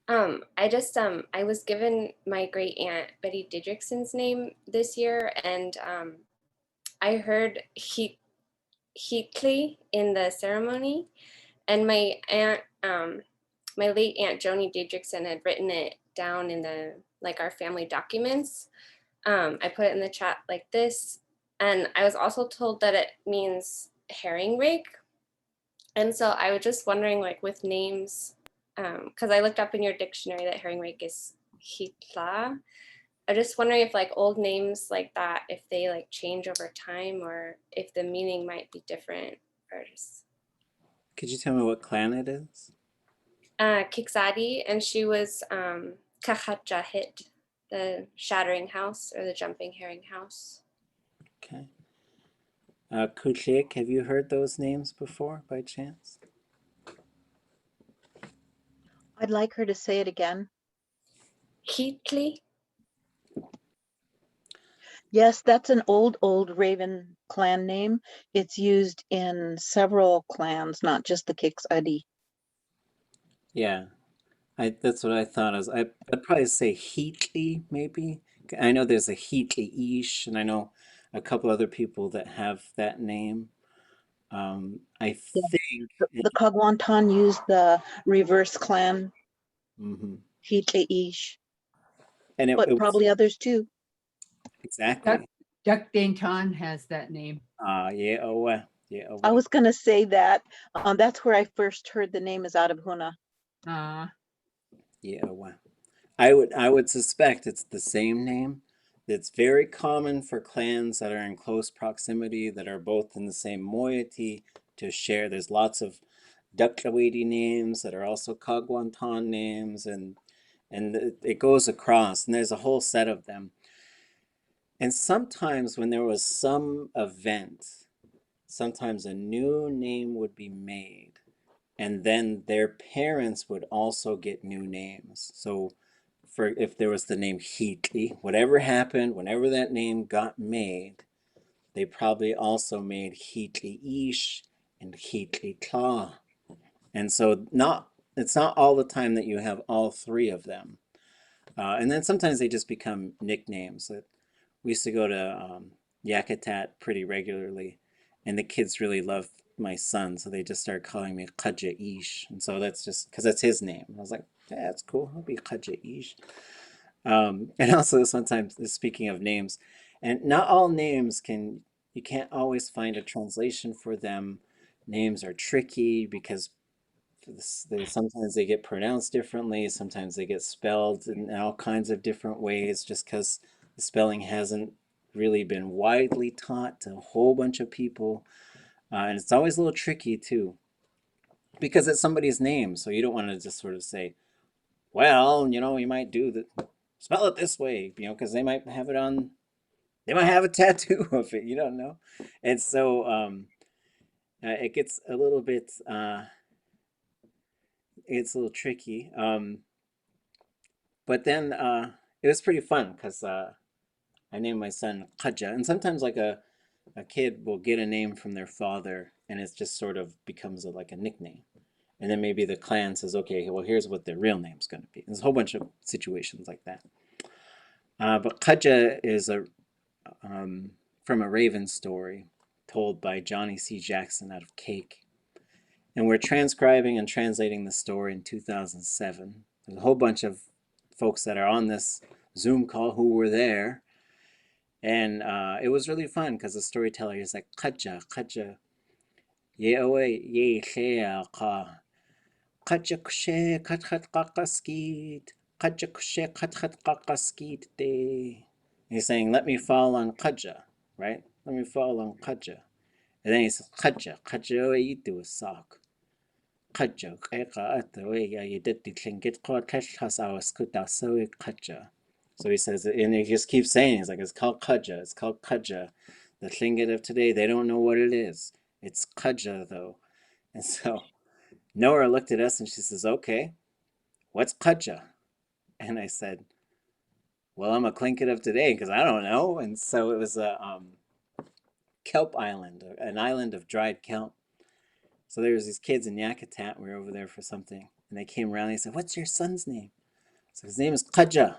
I was given my great aunt Betty Didrikson's name this year, and I heard Heatley in the ceremony, and my aunt, my late aunt Joni Didrikson had written it down in the our family documents. I put it in the chat like this, and I was also told that it means herring rake. And so I was just wondering, with names, because I looked up in your dictionary that herring rake is hitla. I'm just wondering if old names like that, if they change over time, or if the meaning might be different, or just Could you tell me what clan it is? Kiksadi, and she was Kahajahit, the shattering house or the jumping herring house. Okay. Kuchik, have you heard those names before by chance? I'd like her to say it again. Heatley. Yes, that's an old Raven clan name. It's used in several clans, not just the Kiksadi. Yeah, that's what I thought. I'd probably say Heatley, maybe. I know there's a Heatley-ish, and I know a couple other people that have that name. I Yeah. think. The Kagwantan used the reverse clan, Mhm. Hitleish, And it but was probably others too. exactly. Duck Danton has that name. Yeah, oh, yeah, oh, I was going to say that. That's where I first heard the name is out of Huna. yeah, oh, I would suspect it's the same name. It's very common for clans that are in close proximity, that are both in the same moiety, to share. There's lots of Duklawiti names that are also Kagwantan names, and it goes across, and there's a whole set of them. And sometimes when there was some event, sometimes a new name would be made, and then their parents would also get new names. So for if there was the name Heatley, whatever happened, whenever that name got made, they probably also made Heatley-ish and Heatley-tla. And so it's not all the time that you have all three of them. And then sometimes they just become nicknames. We used to go to Yakutat pretty regularly, and the kids really love my son, so they just started calling me Kaja-ish. And so that's just because that's his name. I was like, yeah, that's cool. I'll be Kaja-ish. And also sometimes, speaking of names, and not all names you can't always find a translation for them. Names are tricky because sometimes they get pronounced differently, sometimes they get spelled in all kinds of different ways just because the spelling hasn't really been widely taught to a whole bunch of people. And it's always a little tricky too because it's somebody's name, so you don't want to just sort of say, well, you might spell it this way, because they might have a tattoo of it, you don't know. And so it gets a little bit it's a little tricky. But then it was pretty fun because I named my son Kaja, and sometimes a kid will get a name from their father, and it just sort of becomes like a nickname. And then maybe the clan says, okay, well, here's what their real name's going to be. There's a whole bunch of situations like that. But Kaja is from a Raven story told by Johnny C. Jackson out of Cake. And we're transcribing and translating the story in 2007. There's a whole bunch of folks that are on this Zoom call who were there. And it was really fun because the storyteller is like, Kaja, Kaja, ye owe, ye shea ka. Kaja kushe katkat kakaskid. Kaja kushe katkat kakaskid de. He's saying, let me fall on Kaja, right? Let me fall on Kaja. And then he says, Kaja, Kaja owe yitu a sock. Kaja, keka ata we ya yideti tlingit kwa keshas awaskuta soe Kaja. So he says, and he just keeps saying, he's like, it's called Kaja, it's called Kaja. The Tlingit of today, they don't know what it is. It's Kaja though. And so Nora looked at us and she says, okay, what's Kaja? And I said, well, I'm a Tlingit of today because I don't know. And so it was a kelp island, an island of dried kelp. So there was these kids in Yakutat. We were over there for something. And they came around and they said, what's your son's name? So his name is Kaja.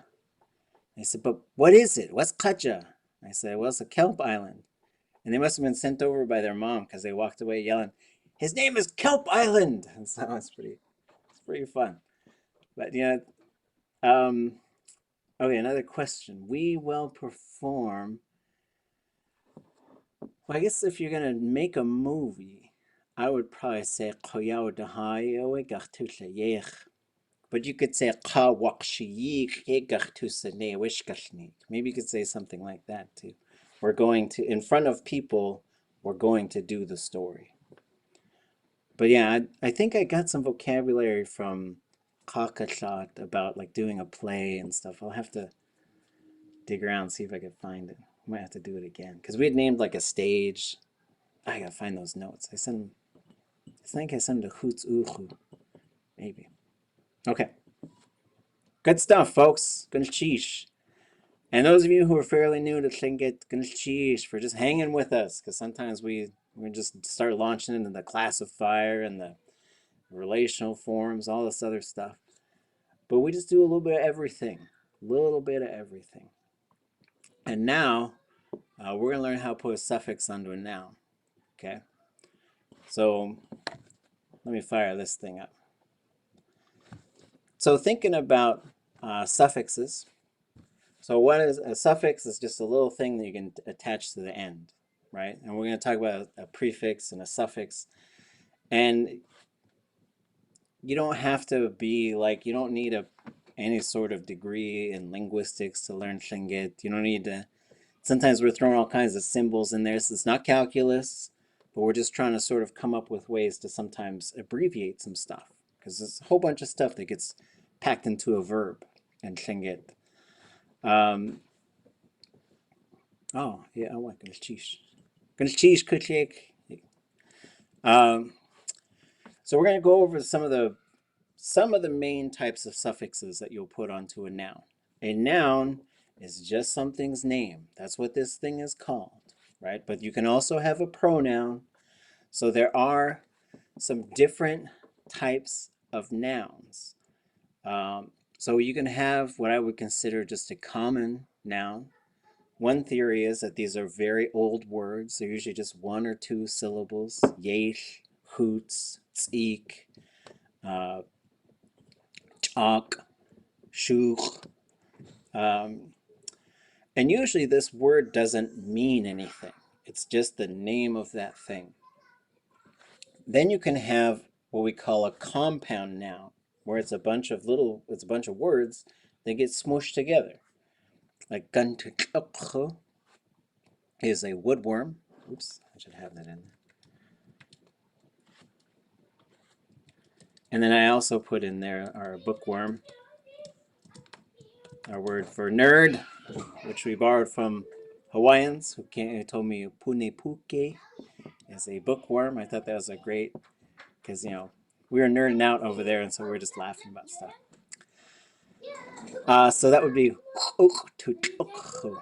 They said, but what is it? What's Kaja? I said, well, it's a kelp island. And they must have been sent over by their mom because they walked away yelling, his name is Kelp Island. And so it's pretty fun. But yeah, okay, another question. We will perform. Well, I guess if you're gonna make a movie, I would probably say ʼawtuli.a. But you could say maybe you could say something like that too. We're going to, in front of people, we're going to do the story. But yeah, I think I got some vocabulary from Kakashat about like doing a play and stuff. I'll have to dig around and see if I can find it. I might have to do it again because we had named like a stage. I gotta find those notes. I think I sent them to Hoots Uhu, maybe. Okay. Good stuff, folks. Gunashish. And those of you who are fairly new to Tlingit, Gunashish for just hanging with us, because sometimes we just start launching into the classifier and the relational forms, all this other stuff. But we just do a little bit of everything. And now, we're going to learn how to put a suffix onto a noun. Okay? So, let me fire this thing up. So thinking about suffixes. So what is a suffix? Is just a little thing that you can attach to the end, right? And we're going to talk about a prefix and a suffix. And you don't have to be like, you don't need any sort of degree in linguistics to learn Tlingit. You don't need to, sometimes we're throwing all kinds of symbols in there. So it's not calculus, but we're just trying to sort of come up with ways to sometimes abbreviate some stuff. Because there's a whole bunch of stuff that gets packed into a verb in Tlingit. Oh, yeah, I want Gunashish. Gunashish Kuchik. So we're going to go over some of the main types of suffixes that you'll put onto a noun. A noun is just something's name. That's what this thing is called, right? But you can also have a pronoun. So there are some different types of nouns. So you can have what I would consider just a common noun. One theory is that these are very old words. They're usually just one or two syllables. Yesh, hoots, tzik, chak, shuk. And usually this word doesn't mean anything. It's just the name of that thing. Then you can have what we call a compound noun, where it's a bunch of words that get smooshed together. Like guntuchukhu is a woodworm. Oops, I should have that in there. And then I also put in there our bookworm, our word for nerd, which we borrowed from Hawaiians who told me pune puke is a bookworm. I thought that was a great, because, we were nerding out over there, and so we were just laughing about stuff. So that would be ʼawtuli.a.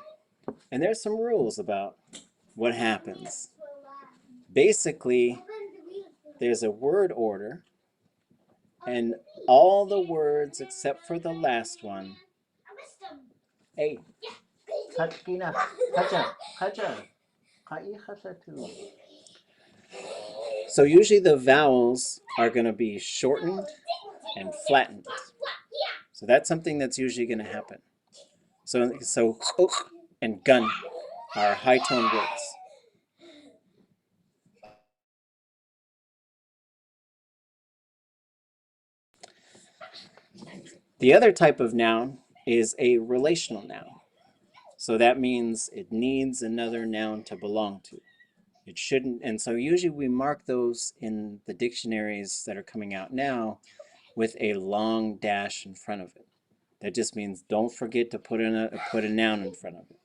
And there's some rules about what happens. Basically, there's a word order, and all the words except for the last one. Hey, Katkina, Kaja. So usually the vowels are going to be shortened and flattened. So that's something that's usually going to happen. So uk and gun are high-toned words. The other type of noun is a relational noun. So that means it needs another noun to belong to. It shouldn't, and so usually we mark those in the dictionaries that are coming out now with a long dash in front of it. That just means don't forget to put a noun in front of it.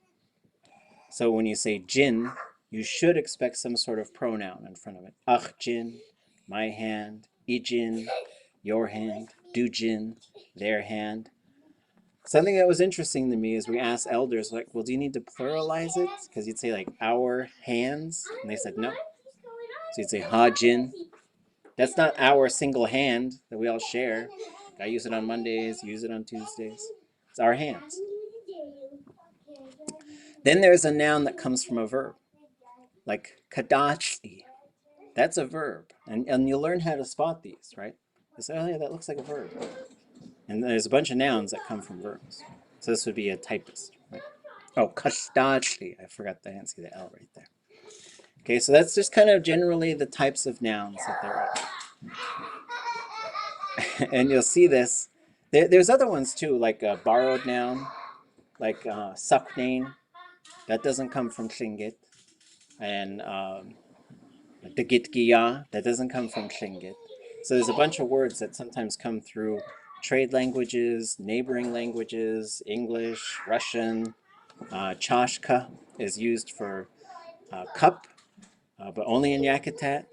So when you say jin, you should expect some sort of pronoun in front of it. Ach jin, my hand, ijin, your hand, dujin, their hand. Something that was interesting to me is we asked elders, like, well, do you need to pluralize it? Because you'd say like our hands, and they said no. So you'd say ha jin, That's not our single hand that we all share. I use it on Mondays, use it on Tuesdays. It's our hands. Then there's a noun that comes from a verb, like ʼawtuli.a. That's a verb. And you'll learn how to spot these, right? You say, oh yeah, that looks like a verb. And there's a bunch of nouns that come from verbs. So this would be a typist, right? Oh, ʼawtuli.a. I forgot the see the L right there. Okay, so that's just kind of generally the types of nouns that there are. And you'll see this. There's other ones too, like a borrowed noun, like saknain. That doesn't come from Tlingit. And ʼtligit.a, that doesn't come from Tlingit. So there's a bunch of words that sometimes come through trade languages, neighboring languages, English, Russian. Chashka is used for cup, but only in Yakutat.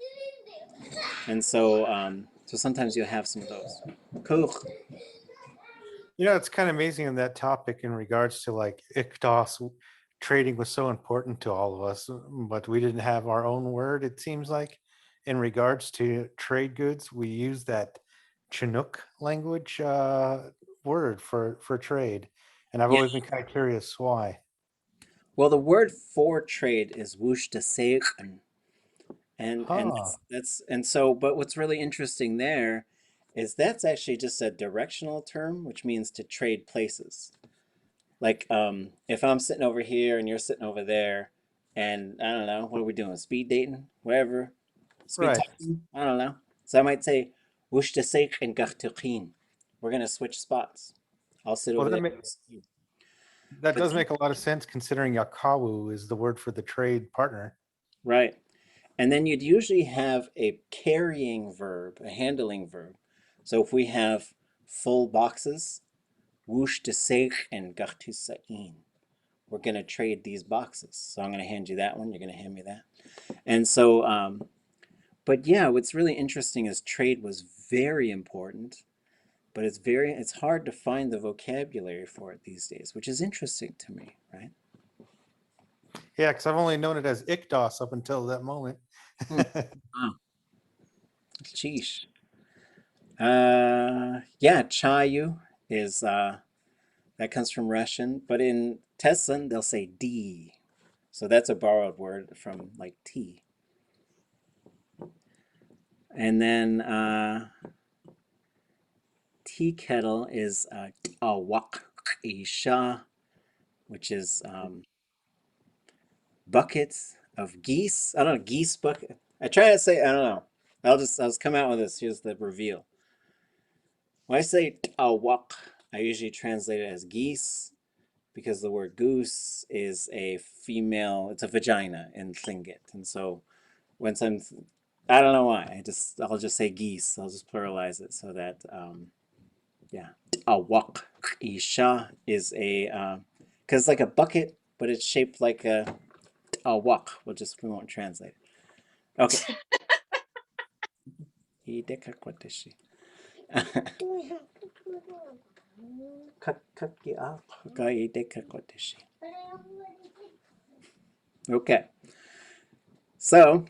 And so, so sometimes you'll have some of those. Kuch. You know, it's kind of amazing on that topic in regards to like ICDOS. Trading was so important to all of us, but we didn't have our own word, it seems like. In regards to trade goods, we use that Chinook language word for trade. And I've Yeah. always been kind of curious why. Well, the word for trade is ʼwooch.a. And Huh. and so, but what's really interesting there is that's actually just a directional term, which means to trade places. Like if I'm sitting over here and you're sitting over there, and I don't know, what are we doing? Speed dating? Whatever. Speed Right. talking? I don't know. So I might say, ʼwooch.a and gartuchin. We're gonna switch spots. I'll sit Well, over there. that But does make a lot of sense considering yakawu is the word for the trade partner. right. And then you'd usually have a carrying verb, a handling verb. So if we have full boxes, ʼwooch.a and gartusain. We're going to trade these boxes. So I'm going to hand you that one. You're going to hand me that. And so, but yeah, what's really interesting is trade was very important, but it's hard to find the vocabulary for it these days, which is interesting to me, right? Yeah, because I've only known it as ICDOS up until that moment. Wow. Sheesh. Yeah, chayu is that comes from Russian, but in Teslan they'll say D. So that's a borrowed word from like tea. And then tea kettle is ʼawtuli.a, which is buckets of geese. I don't know, geese bucket. I try to say, I don't know. I'll just come out with this. Here's the reveal. When I say ʼawak, I usually translate it as geese because the word goose is a female, it's a vagina in Tlingit. And so when some, I don't know why, I'll just say geese. I'll just pluralize it so that, yeah, ʼawtuli.a is a, because it's like a bucket, but it's shaped like a wok. We won't translate it. Okay. Okay. So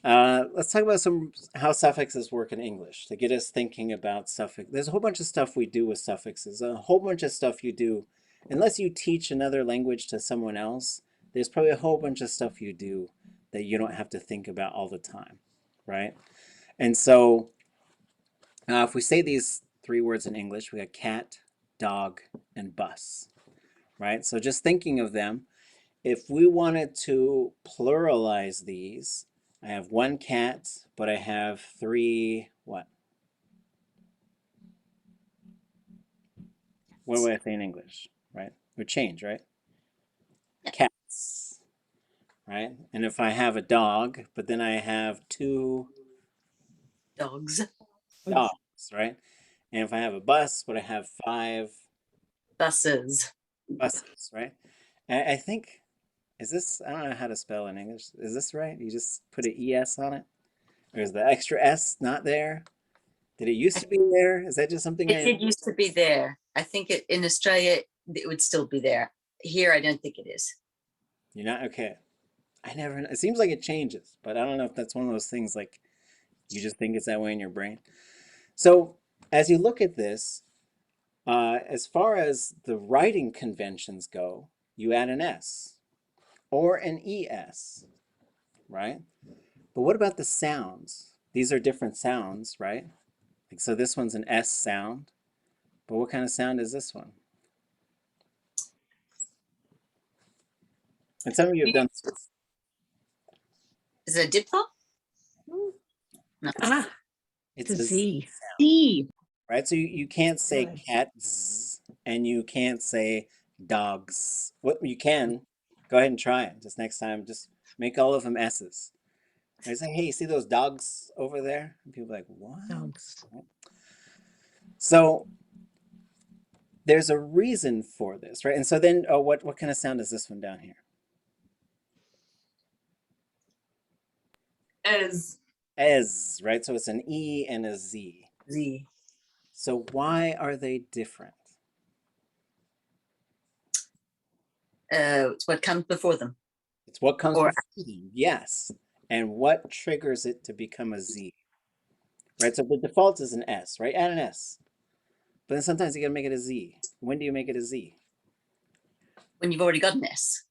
let's talk about how suffixes work in English to get us thinking about suffix. There's a whole bunch of stuff we do with suffixes, a whole bunch of stuff you do. Unless you teach another language to someone else, there's probably a whole bunch of stuff you do that you don't have to think about all the time, right? And so if we say these three words in English, we got cat, dog, and bus, right? So just thinking of them, if we wanted to pluralize these, I have one cat, but I have three, what? What would I say in English, right? It would change, right? Cats, right? And if I have a dog, but then I have two Dogs. dogs, right? And if I have a bus, but I have five Buses. buses, right? And I think, is this, I don't know how to spell in English. Is this right? You just put an ES on it? Or is the extra S not there? Did it used to be there? Is that just something It did used to be there. I think in Australia, it would still be there. Here, I don't think it is. You're not? Okay. I never, it seems like it changes, but I don't know if that's one of those things like You just think it's that way in your brain. So as you look at this, as far as the writing conventions go, you add an S or an ES, right? But what about the sounds? These are different sounds, right? Like, so this one's an S sound, but what kind of sound is this one? And some of you have done this. Is it a diphthong? No. Ah, It's it's a a Z Z. sound, E. right? So you can't say Right. cats and you can't say dogs. What you can, go ahead and try it. Just next time, just make all of them S's. I say, hey, see those dogs over there? And people are like, what? Dogs. So there's a reason for this, right? And so then, oh, what kind of sound is this one down here? As, right? So it's an E and a Z. Z. So why are they different? It's what comes before them. It's what comes Or- before them, yes. And what triggers it to become a Z? Right? So the default is an S, right? Add an S. But then sometimes you gotta make it a Z. When do you make it a Z? When you've already got an S.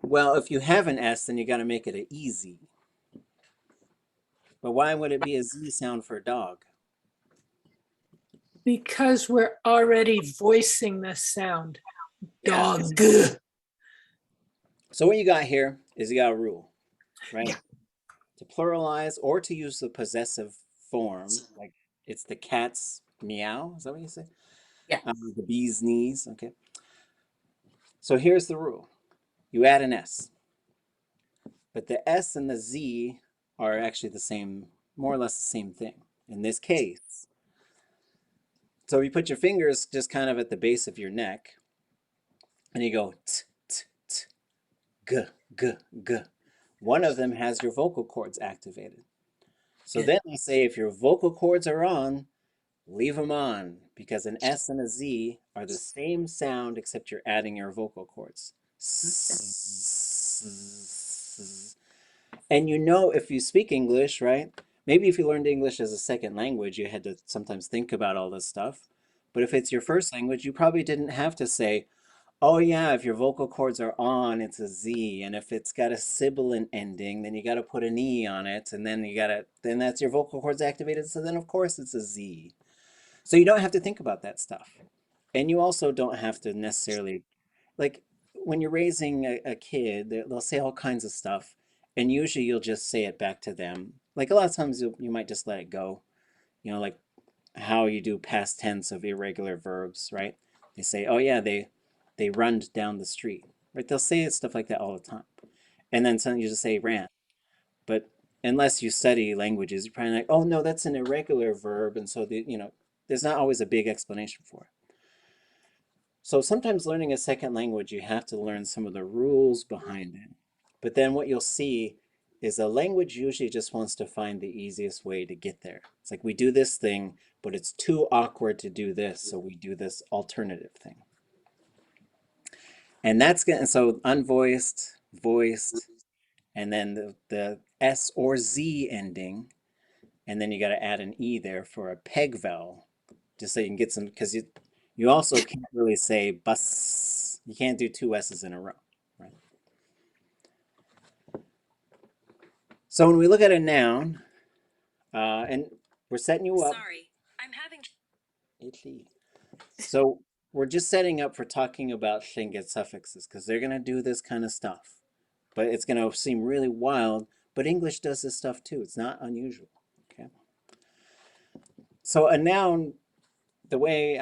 Well, if you have an S, then you gotta make it an EZ. But why would it be a Z sound for a dog? Because we're already voicing the sound. Yeah. Dog. So what you got here is you got a rule, right? Yeah. To pluralize or to use the possessive form, like it's the cat's meow. Is that what you say? Yeah. The bee's knees. Okay. So here's the rule. You add an S. But the S and the Z are actually the same, more or less the same thing in this case. So you put your fingers just kind of at the base of your neck and you go t, t, t, g, g, g. One of them has your vocal cords activated. So Good. then I say if your vocal cords are on, leave them on because an S and a Z are the same sound except you're adding your vocal cords. And you know, if you speak English, right? Maybe if you learned English as a second language, you had to sometimes think about all this stuff. But if it's your first language, you probably didn't have to say, oh yeah, if your vocal cords are on, it's a Z. And if it's got a sibilant ending, then you got to put an E on it. And then then that's your vocal cords activated. So then of course it's a Z. So you don't have to think about that stuff. And you also don't have to necessarily, like when you're raising a kid, they'll say all kinds of stuff. And usually you'll just say it back to them. Like a lot of times you might just let it go. You know, like how you do past tense of irregular verbs, right? They say, oh yeah, they run down the street, right? They'll say stuff like that all the time. And then sometimes you just say ran. But unless you study languages, you're probably like, oh no, that's an irregular verb. And so, there's not always a big explanation for it. So sometimes learning a second language, you have to learn some of the rules behind it. But then what you'll see is a language usually just wants to find the easiest way to get there. It's like we do this thing, but it's too awkward to do this, so we do this alternative thing. And that's gonna, so unvoiced, voiced, and then the S or Z ending, and then you got to add an E there for a peg vowel, just so you can get some, because you also can't really say bus. You can't do two S's in a row, right? So when we look at a noun, and we're setting you up. Sorry, I'm having. So we're just setting up for talking about Tlingit suffixes because they're going to do this kind of stuff. But it's going to seem really wild, but English does this stuff too. It's not unusual, okay? So a noun, the way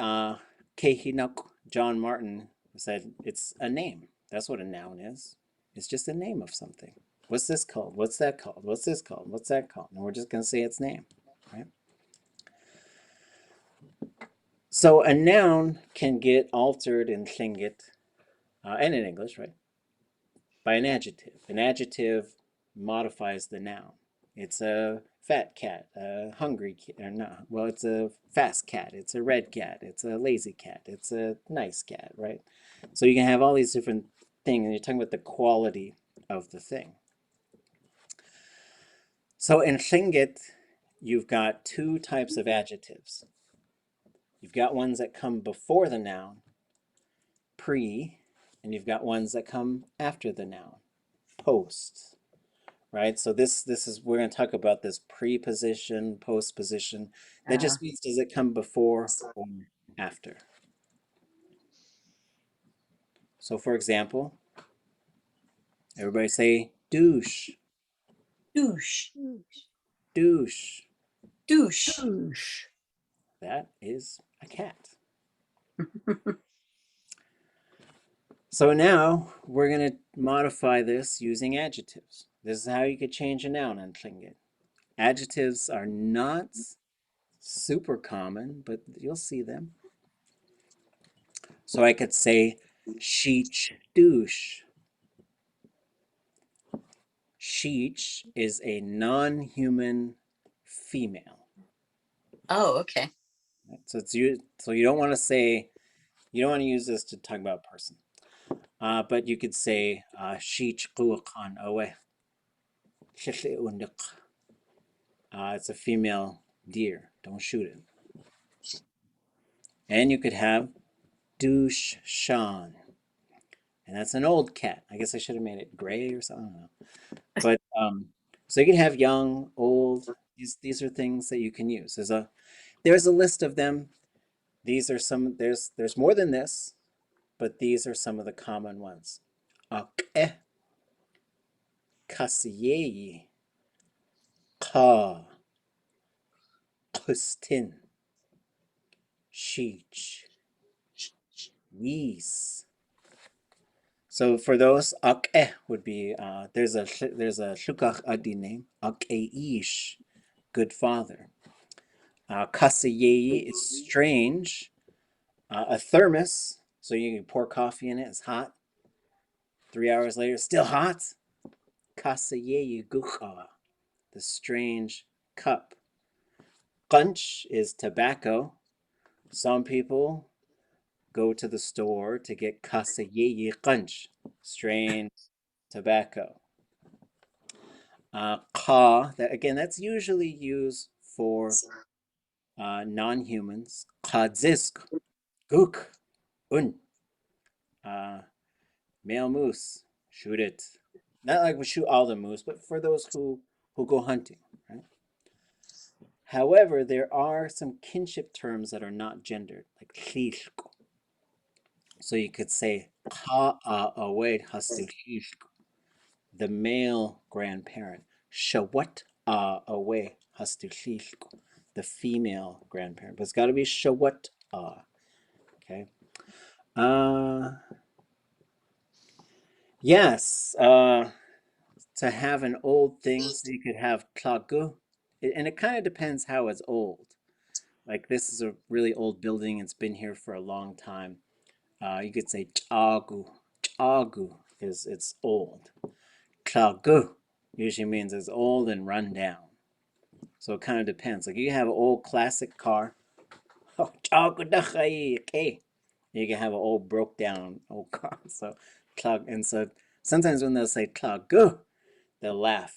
Kehinuk John Martin said, it's a name. That's what a noun is. It's just a name of something. What's this called? What's that called? What's this called? What's that called? And we're just going to say its name, right? So a noun can get altered in Tlingit and in English, right? By an adjective. An adjective modifies the noun. It's a fat cat, a hungry cat, or not. Well, it's a fast cat. It's a red cat. It's a lazy cat. It's a nice cat, right? So you can have all these different things, and you're talking about the quality of the thing. So in Tlingit, you've got two types of adjectives. You've got ones that come before the noun, pre, and you've got ones that come after the noun, post. Right? So this is, we're going to talk about this preposition, postposition. That just means, does it come before or after? So for example, everybody say douche, Douche. douche. Douche. Wooch. That is a cat. So now we're going to modify this using adjectives. This is how you could change a noun in Tlingit. Adjectives are not super common, but you'll see them. So I could say sheech douche. Sheech is a non-human female. Oh, okay. Right? So it's you. So you don't want to say, you don't want to use this to talk about a person. But you could say sheech guakan awe. It's a female deer. Don't shoot it. And you could have douche shan. And that's an old cat. I guess I should have made it gray or something. I don't know. But so you can have young, old. These are things that you can use. There's a list of them. These are some. There's more than this, but these are some of the common ones. A'ke, kasiyei, ka, kustin, sheech, yees. So for those, a'ke would be there's a shukach adi name, a'ke good father. Kasiyei is strange. A thermos, so you can pour coffee in it. It's hot. 3 hours later, still hot. Kasiyei gucha, the strange cup. Qunch is tobacco. Some people go to the store to get kasiyei qunch, strange tobacco. Ka, that's usually used for non-humans. Kadzisk, guk, un. Male moose, shoot it. Not like we shoot all the moose, but for those who go hunting, right? However, there are some kinship terms that are not gendered, like tlishk. So you could say ka'a awed hastu tlishk, the male grandparent. Shawat a awed hastu tlishk, the female grandparent. But it's got to be shawat a. Okay. Yes. To have an old thing, so you could have tlagu, and it kind of depends how it's old. Like this is a really old building; it's been here for a long time. You could say chagu. Chagu is it's old. Tlagu usually means it's old and run down. So it kind of depends. Like you have an old classic car. Oh, chagu dakhai, okay. You can have an old broke down old car. So tlag, and so sometimes when they'll say tlagu, they'll laugh,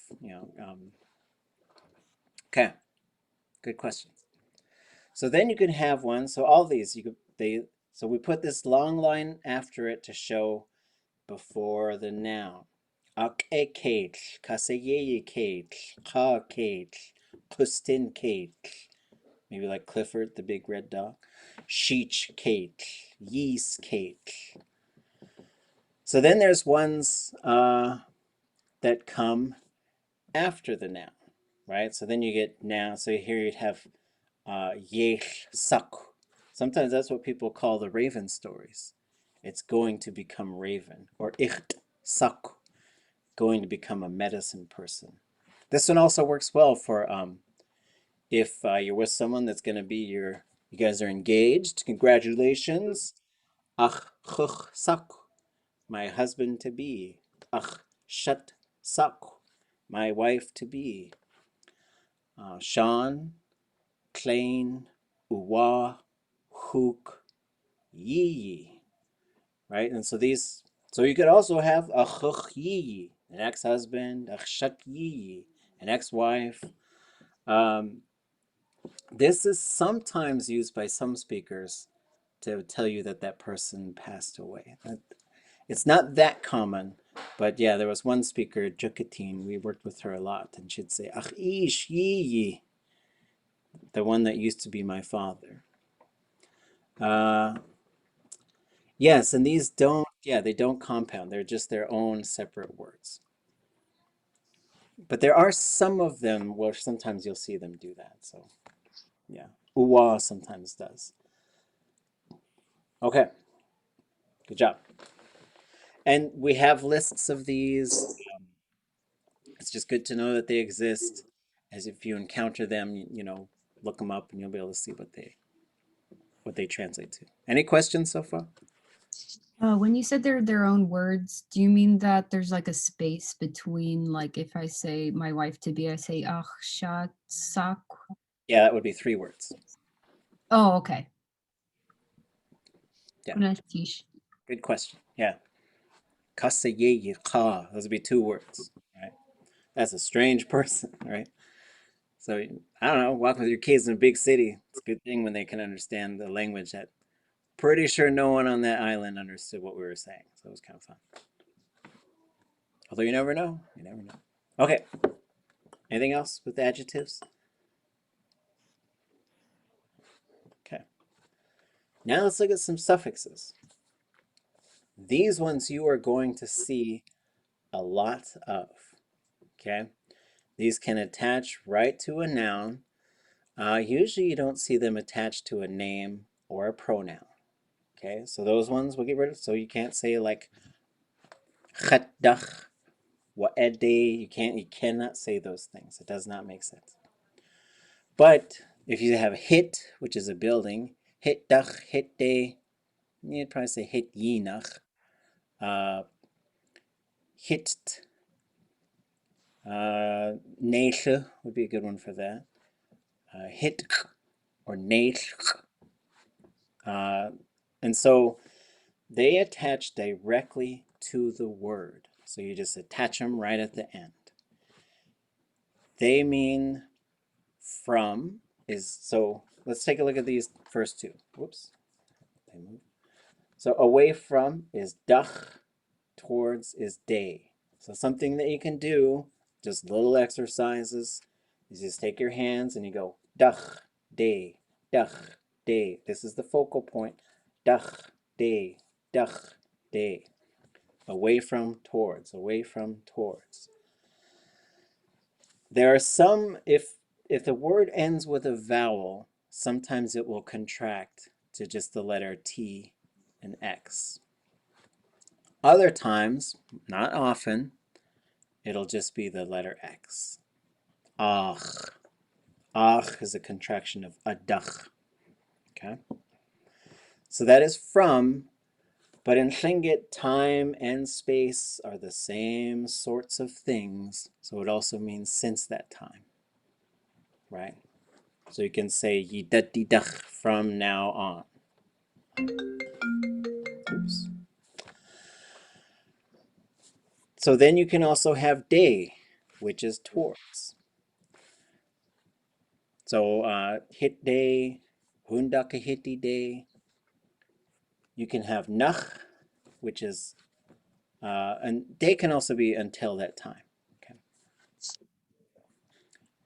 Okay, good questions. So then you can have one. So all these so we put this long line after it to show before the noun. A'ke kate, kaseyeye kate, ka kate, kustin kate. Maybe like Clifford, the big red dog. Sheech kate, yeast kate. So then there's ones that come after the noun, right? So then you get noun. So here you'd have yech sak. Sometimes that's what people call the raven stories. It's going to become raven, or icht sak, going to become a medicine person. This one also works well for if you're with someone that's going to be you guys are engaged. Congratulations. Ach chuch sak, my husband to be. Ach shat sak, my wife to be. Sean, Klein, Uwa, Hook, Yi. Right? And so so you could also have a Chuch Yi, an ex-husband, a Shak Yi, an ex-wife. This is sometimes used by some speakers to tell you that that person passed away. It's not that common, but yeah, there was one speaker, Jukatine, we worked with her a lot, and she'd say, Ach ish yi, the one that used to be my father. Yes, and these don't, they don't compound. They're just their own separate words. But there are some of them where sometimes you'll see them do that. So yeah, uwa sometimes does. Okay, good job. And we have lists of these. It's just good to know that they exist. As if you encounter them, you know, look them up and you'll be able to see what they translate to. Any questions so far? When you said they're their own words, do you mean that there's like a space between, like if I say my wife to be, I say ach shat sak? Yeah, that would be 3 words. Oh, okay. Yeah. Unatish. Good question. Yeah. Kasa ye ka. Those would be 2 words, right? That's a strange person, right? So I don't know, walk with your kids in a big city. It's a good thing when they can understand the language that pretty sure no one on that island understood what we were saying. So it was kind of fun. Although you never know. You never know. Okay. Anything else with the adjectives? Okay. Now let's look at some suffixes. These ones you are going to see a lot of. Okay. These can attach right to a noun. Usually you don't see them attached to a name or a pronoun. Okay, so those ones we'll get rid of. So you can't say like khaddach, wa'ede. You cannot say those things. It does not make sense. But if you have hit, which is a building, hitdach, hitte, you'd probably say hit yinach. Hit, neche would be a good one for that. Hit or nech. And so they attach directly to the word. So you just attach them right at the end. They mean from so let's take a look at these first 2. Whoops. They move. So away from is dach, towards is day. So something that you can do, just little exercises, is just take your hands and you go dach, day, dach, day. This is the focal point. Dach, day, dach, day. Away from, towards, away from, towards. There are some, if the word ends with a vowel, sometimes it will contract to just the letter T and X. Other times, not often, it'll just be the letter X. Ach. Ach is a contraction of adach. Okay? So that is from, but in Tlingit, time and space are the same sorts of things, so it also means since that time, right? So you can say yidatidach from now on. Oops. So then you can also have day, which is towards. So hit day, hundaka hitti day. You can have nach, which is, and day can also be until that time. Okay.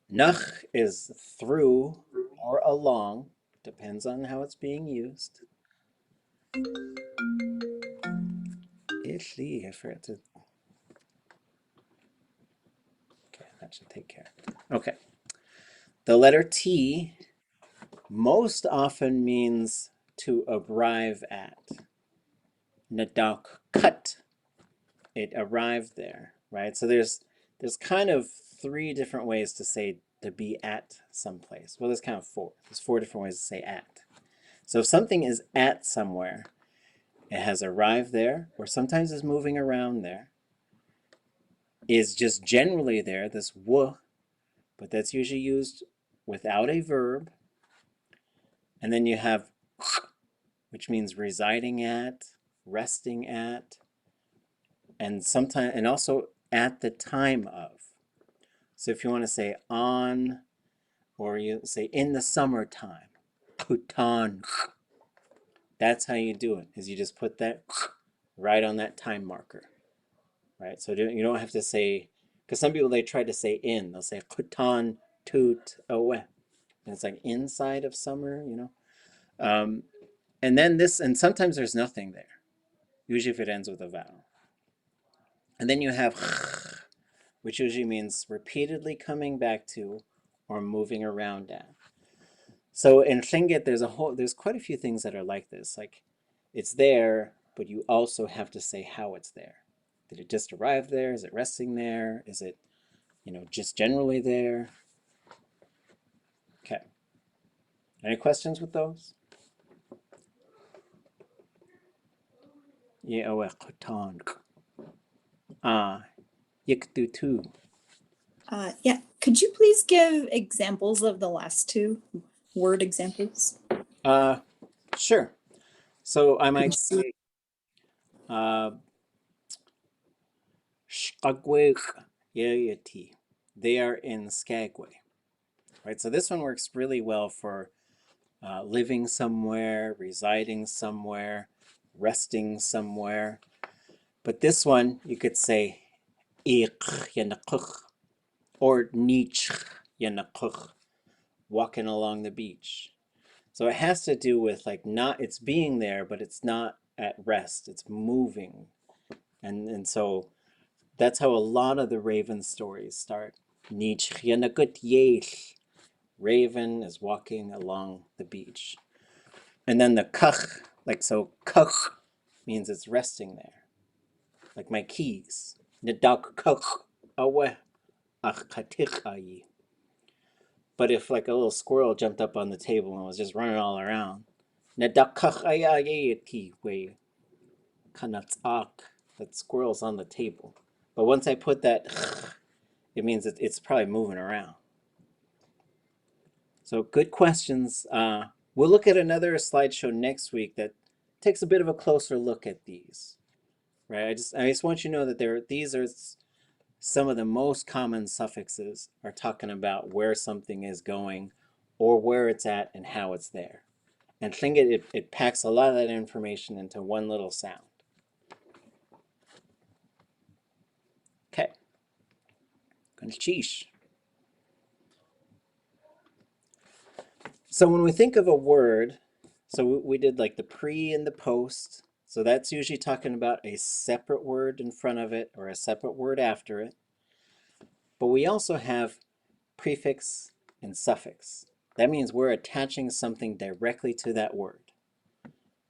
Nach is through or along, depends on how it's being used. I forgot to. Okay, that should take care. Okay. The letter T most often means to arrive at. Nadak cut. It arrived there, right? So there's kind of 3 different ways to say to be at someplace. Well, there's kind of 4. There's 4 different ways to say at. So if something is at somewhere, it has arrived there, or sometimes is moving around there, is just generally there, this w, but that's usually used without a verb. And then you have which means residing at, resting at, and sometimes, and also at the time of. So if you want to say on, or you say in the summertime, kutan. That's how you do it, is you just put that right on that time marker, right? So you don't have to say, because some people, they try to say in, they'll say kutan tut awe. And it's like inside of summer, you know? And then this, and sometimes there's nothing there, usually if it ends with a vowel. And then you have which usually means repeatedly coming back to or moving around at. So in Tlingit, there's quite a few things that are like this. Like it's there, but you also have to say how it's there. Did it just arrive there? Is it resting there? Is it, just generally there? Okay. Any questions with those? Yikdutu. Yeah, could you please give examples of the last two word examples? Sure. So I might say Skagway Yayati. They are in Skagway. Right? So this one works really well for living somewhere, residing somewhere, resting somewhere. But this one, you could say or Nich walking along the beach. So it has to do with it's being there, but it's not at rest, it's moving. And so that's how a lot of the Raven stories start. Nich Raven is walking along the beach. And then the kach, kach means it's resting there. Like my keys. Nedak kach awe ach katich ayi. But if like a little squirrel jumped up on the table and was just running all around, nedak kach ayayeti way kanatzak, that squirrel's on the table. But once I put that, it means it's probably moving around. So good questions. We'll look at another slideshow next week that takes a bit of a closer look at these. Right? I just want you to know that these are some of the most common suffixes are talking about where something is going or where it's at and how it's there. And Tlingit, it packs a lot of that information into one little sound. Okay. Conchish. So when we think of a word, so we did like the pre and the post. So that's usually talking about a separate word in front of it or a separate word after it. But we also have prefix and suffix. That means we're attaching something directly to that word.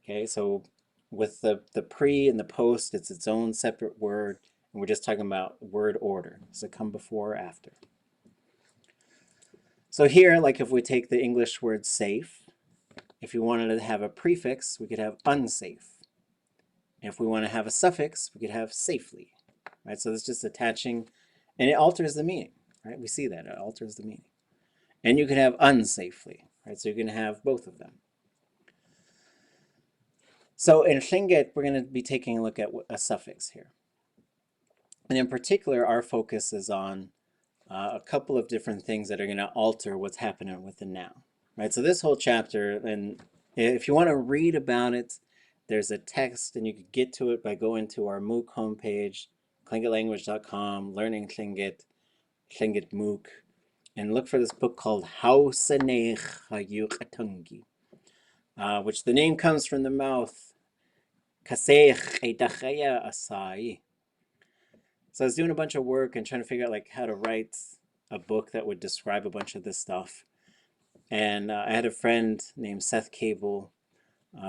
Okay, so with the pre and the post, it's its own separate word, and we're just talking about word order. Does it come before or after? So here, like if we take the English word safe, if we wanted to have a prefix, we could have unsafe. And if we want to have a suffix, we could have safely. Right? So it's just attaching, and it alters the meaning. Right? We see that it alters the meaning. And you can have unsafely. Right? So you can have both of them. So in Tlingit, we're going to be taking a look at a suffix here. And in particular, our focus is on a couple of different things that are going to alter what's happening with the noun. Right? So this whole chapter, and if you want to read about it, there's a text, and you can get to it by going to our MOOC homepage, tlingitlanguage.com, learning Tlingit, Tlingit MOOC, and look for this book called ʼawtuli.a, which the name comes from the mouth. So I was doing a bunch of work and trying to figure out how to write a book that would describe a bunch of this stuff. And I had a friend named Seth Cable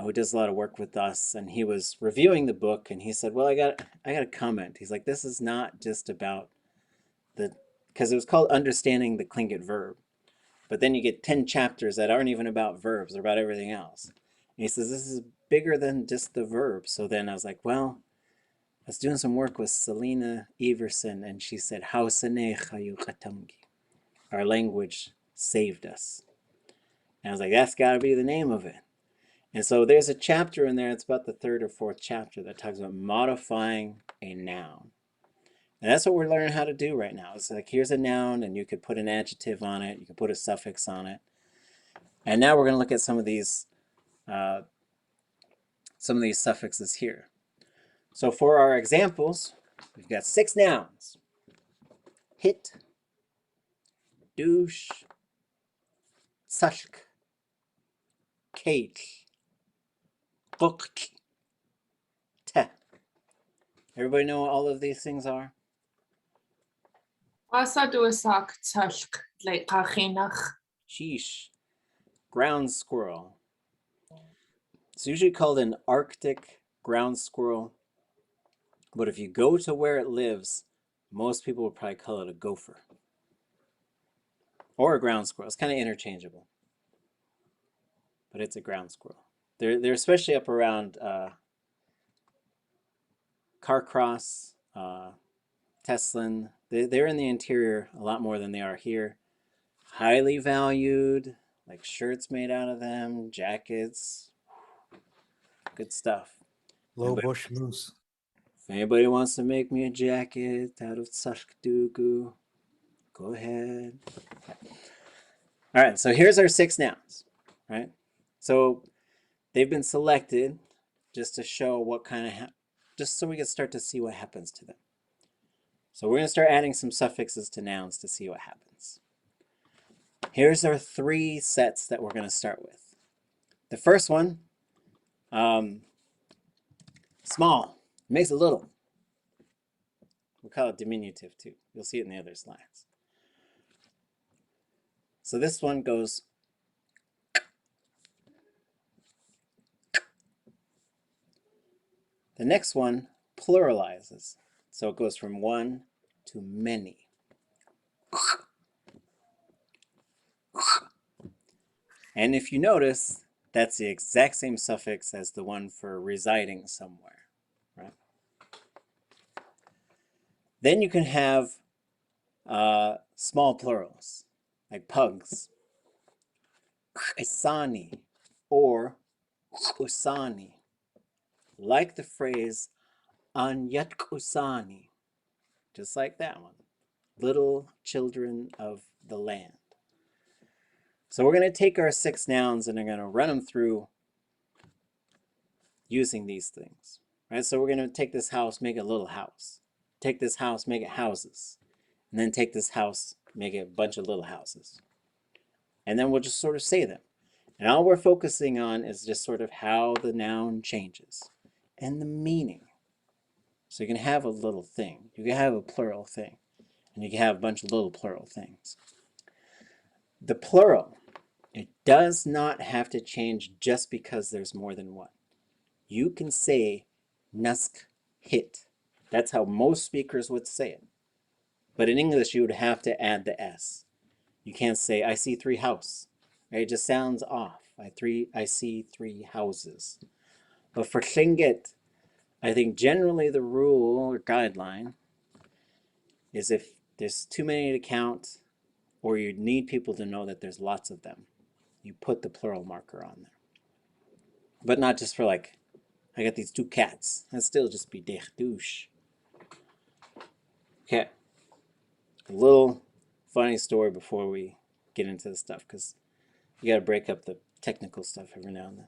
who does a lot of work with us, and he was reviewing the book, and he said, well, I got a comment. He's like, this is not just about because it was called Understanding the Tlingit Verb, but then you get 10 chapters that aren't even about verbs, they're about everything else. And he says, this is bigger than just the verb. So then I was like, well, I was doing some work with Selena Everson, and she said, our language saved us. And I was like, that's got to be the name of it. And so there's a chapter in there, it's about the third or fourth chapter, that talks about modifying a noun. And that's what we're learning how to do right now. It's like, here's a noun, and you could put an adjective on it. You could put a suffix on it. And now we're going to look at some of these suffixes here. So for our examples, we've got 6 nouns. Hit, douche, tsushk, cake, book, te. Everybody know what all of these things are? Sheesh. Ground squirrel. It's usually called an Arctic ground squirrel, but if you go to where it lives, most people would probably call it a gopher or a ground squirrel. It's kind of interchangeable, but it's a ground squirrel. They're especially up around Carcross, Teslin. They're in the interior a lot more than they are here. Highly valued, like shirts made out of them, jackets, good stuff. Low bush moose. If anybody wants to make me a jacket out of Tsushkdugu, go ahead. All right, so here's our 6 nouns, right? So they've been selected just to show what kind of, just so we can start to see what happens to them. So we're going to start adding some suffixes to nouns to see what happens. Here's our 3 sets that we're going to start with. The first one, small, makes it little. We'll call it diminutive too. You'll see it in the other slides. So this one goes. The next one pluralizes. So it goes from one to many. And if you notice, that's the exact same suffix as the one for residing somewhere, right? Then you can have small plurals, like pugs. Isani or usani, like the phrase anyatkusani, just like that one. Little children of the land. So we're going to take our 6 nouns and I'm going to run them through using these things, right? So we're going to take this house, make it a little house. Take this house, make it houses. And then take this house, make it a bunch of little houses. And then we'll just sort of say them. And all we're focusing on is just sort of how the noun changes and the meaning. So you can have a little thing. You can have a plural thing. And you can have a bunch of little plural things. The plural, it does not have to change just because there's more than one. You can say nusk hit. That's how most speakers would say it. But in English, you would have to add the S. You can't say, I see 3 house. Right? It just sounds off. I see 3 houses. But for Tlingit, I think generally the rule or guideline is if there's too many to count or you need people to know that there's lots of them, you put the plural marker on there. But not just for like, I got these 2 cats. That'd still just be dech douche. Okay. A little funny story before we get into the stuff, because you got to break up the technical stuff every now and then.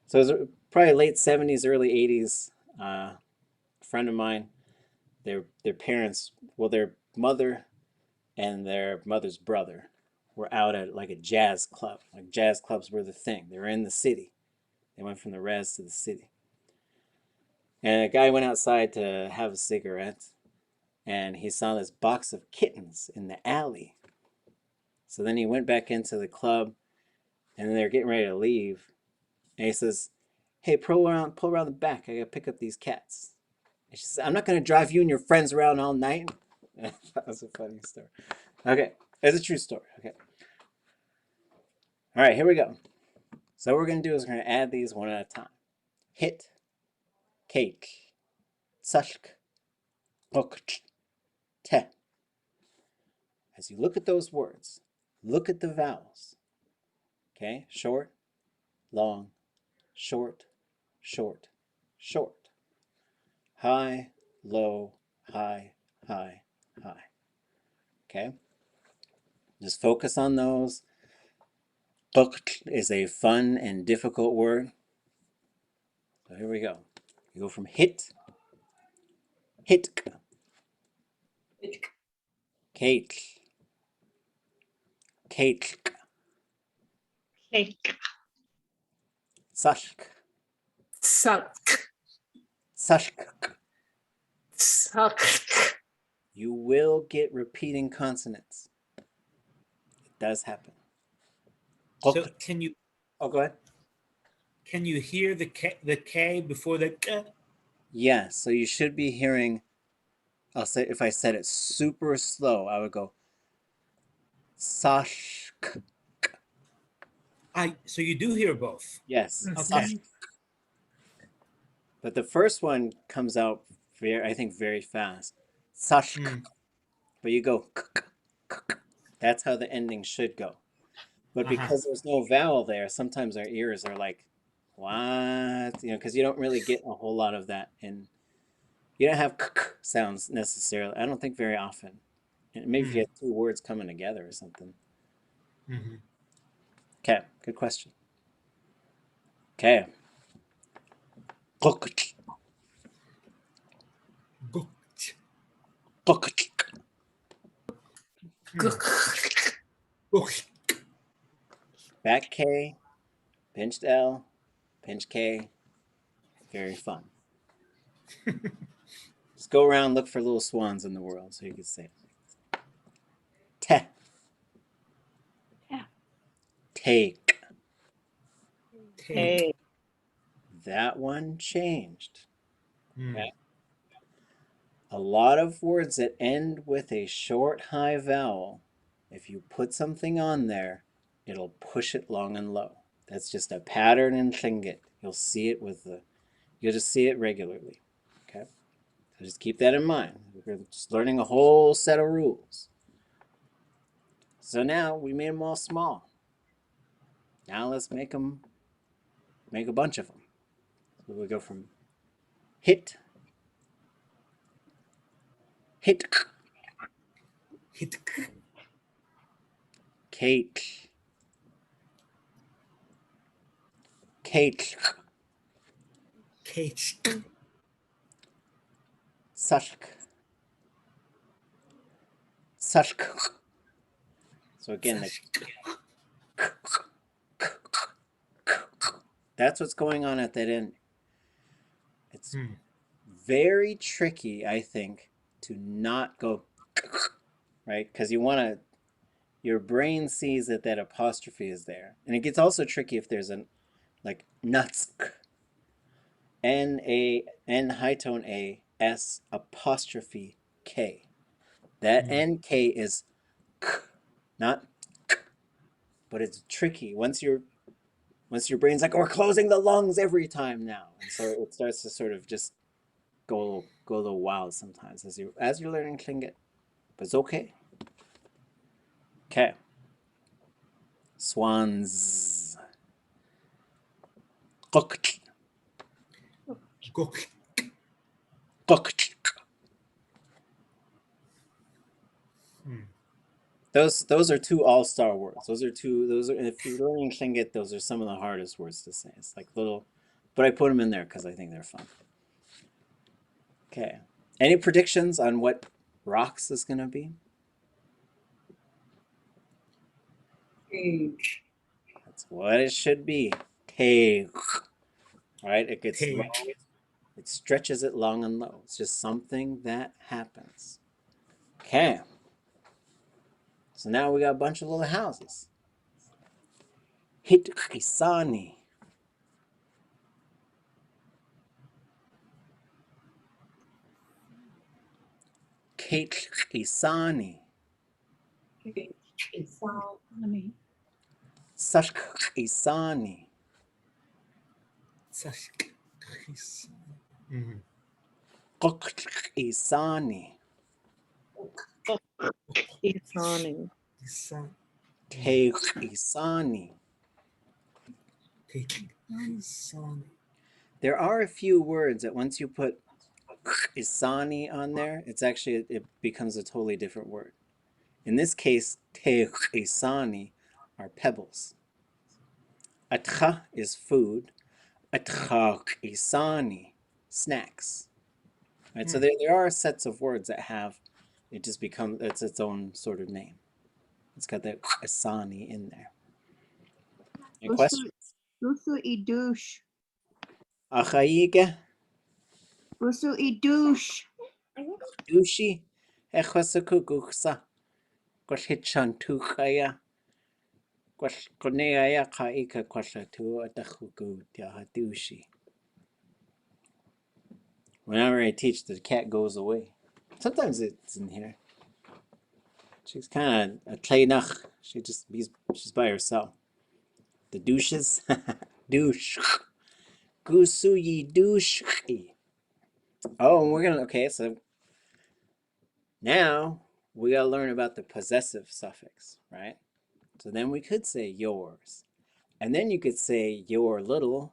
So it was probably late 70s, early 80s. A friend of mine, their parents, well, their mother and their mother's brother were out at like a jazz club. Like jazz clubs were the thing. They were in the city. They went from the res to the city. And a guy went outside to have a cigarette, and he saw this box of kittens in the alley. So then he went back into the club, and then they were getting ready to leave. And he says, hey, pull around the back. I gotta pick up these cats. And she says, I'm not gonna drive you and your friends around all night. That was a funny story. Okay, it's a true story. Okay. All right, here we go. So what we're gonna do is we're gonna add these one at a time. Hit, cake, tsushk, Wooch, te. As you look at those words, look at the vowels. Okay, short, long, short, short, short. High, low, high, high, high. Okay? Just focus on those. ʼawtuli is a fun and difficult word. So here we go. You go from hit, Kate, Cake. Sashk, Suck. Sashk. Suck. You will get repeating consonants. It does happen. So ʼawtuli. can you Oh, go ahead. hear the K before the K? Yeah, so you should be hearing, I'll say, if I said it super slow, I would go Sashk. So you do hear both. Yes, Mhm. Sashk. But the first one comes out I think very fast. Sashk. But you go that's how the ending should go. But because there's no vowel there, sometimes our ears are like, what? You know, because you don't really get a whole lot of that. And you don't have sounds necessarily. I don't think very often. And maybe if you have two words coming together or something. Okay, good question. Okay. Back K, pinched L, pinch K. Very fun. Just go around, look for little swans in the world so you can say it. Te. Take. Hey. That one changed. Okay. A lot of words that end with a short high vowel, if you put something on there, it'll push it long and low. That's just a pattern in Tlingit. You'll see it you'll just see it regularly. Okay. So just keep that in mind. We're just learning a whole set of rules. So now we made them all small. Now let's make a bunch of them. So we go from hit, Kate, Sashk, So again, that's what's going on at that end. It's very tricky, I think, to not go, right? Because your brain sees that apostrophe is there. And it gets also tricky if there's like nuts, N high tone A, S apostrophe K. That NK is not, but it's tricky. Once your brain's like, we're closing the lungs every time now. And so it starts to sort of just go a little wild sometimes as you're learning Tlingit. But it's okay. Okay. Swans. Those are two all-star words. Those are if you're learning Tlingit, those are some of the hardest words to say. It's like little, but I put them in there because I think they're fun. Okay. Any predictions on what rocks is going to be? That's what it should be. Take. Right? It gets long. It stretches it long and low. It's just something that happens. Okay. So now we got a bunch of little houses. Hitkisani. Kaitkisani. Sashkisani. Kokisani. Isani. Teikisani. There are a few words that once you put isani on there, it's actually, it becomes a totally different word. In this case, te isani are pebbles. Atcha is food. Atcha isani, snacks. Right, so there are sets of words that have, it just becomes, it's its own sort of name. It's got that isani in there. Any questions? Usu I douche. Achaige, Usu I douche. dushi, echwasakukuksa, kwashichantukaya, kwashkoneaya kaika kwashatu atachuku dushi. Whenever I teach, the cat goes away. Sometimes it's in here. She's kind of a tleinach. She's by herself. The douches, douche, gusuyi douche. Oh, and we're gonna, okay, so now we gotta learn about the possessive suffix, right? So then we could say yours. And then you could say your little,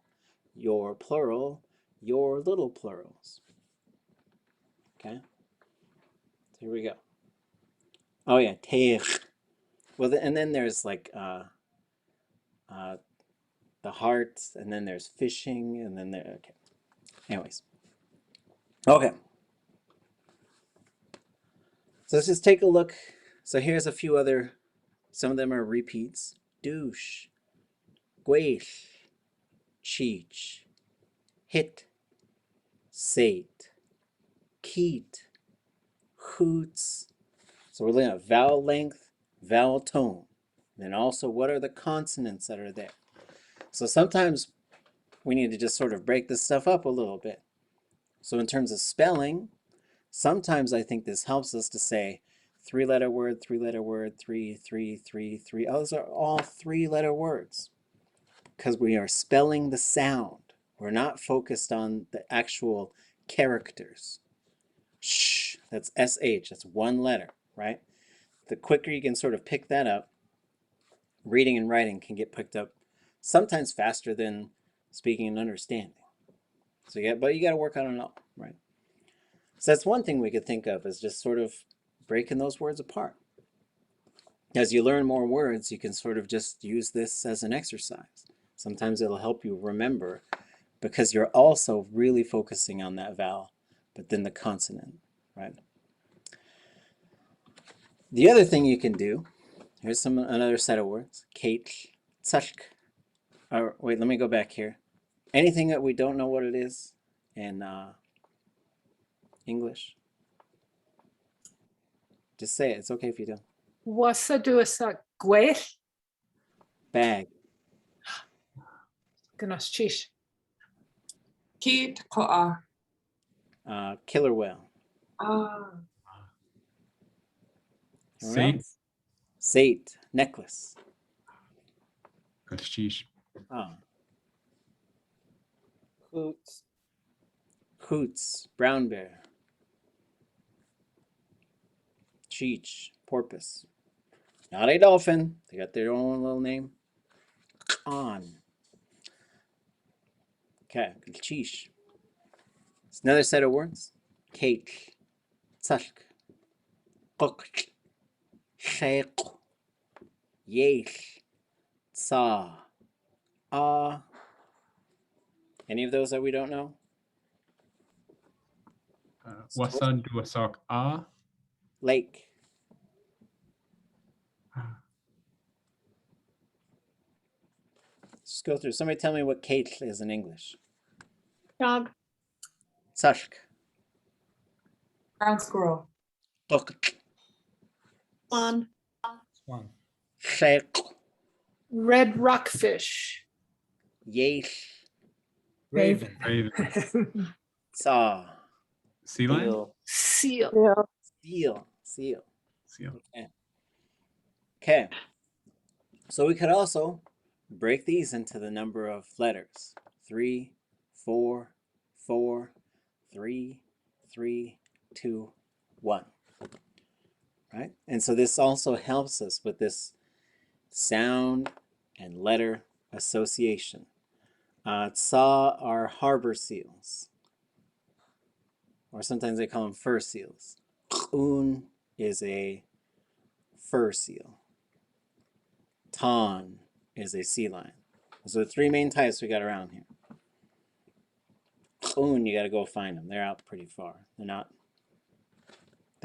your plural, your little plurals. Okay? So here we go. Oh yeah, teich. Well, and then there's like the heart, and then there's fishing, and then there, okay. Anyways. Okay. So let's just take a look. So here's a few other, some of them are repeats. Douche, gweich, cheech, hit, sate, keet, hoots. So we're looking at vowel length, vowel tone. Then also, what are the consonants that are there? So sometimes we need to just sort of break this stuff up a little bit. So in terms of spelling, sometimes I think this helps us to say 3-letter word, 3-letter word, 3, 3, 3, 3. Oh, those are all 3-letter words because we are spelling the sound. We're not focused on the actual characters. Shh, that's SH, that's 1 letter, right? The quicker you can sort of pick that up, reading and writing can get picked up sometimes faster than speaking and understanding. So yeah, but you got to work on it all, right? So that's one thing we could think of, is just sort of breaking those words apart. As you learn more words, you can sort of just use this as an exercise. Sometimes it'll help you remember because you're also really focusing on that vowel, but then the consonant, right? The other thing you can do, here's another set of words. Kate, tzashk. Or wait, let me go back here. Anything that we don't know what it is in English, just say it. It's okay if you don't. Wasa duasa gwell. Bag. Gnas chish. Keet ko'a. Killer whale. Sate. Sate, necklace. Kashish. Hoots. Hoots, brown bear. Cheech, porpoise. Not a dolphin. They got their own little name. On. Okay, cheesh. It's another set of words. Cake, tzashk, quk, sheikh, yeich, tsa, ah. Any of those that we don't know? Wasan duasak a. Lake. Let's go through. Somebody tell me what cake is in English. Dog. Tzashk. Ground squirrel. Quk, Swan. Swan. sheikh, Red rockfish. yeich, Raven. Raven. tsa. Sea lion. Seal. Seal. Seal. Seal. Okay. So we could also break these into the number of letters. 3, 4, 4, 3, 3, 2, 1. Right? And so this also helps us with this sound and letter association. Tsa are harbor seals. or sometimes they call them fur seals. Un is a fur seal. Ton is a sea lion. So the three main types we got around here. Un, you got to go find them. They're out pretty far. They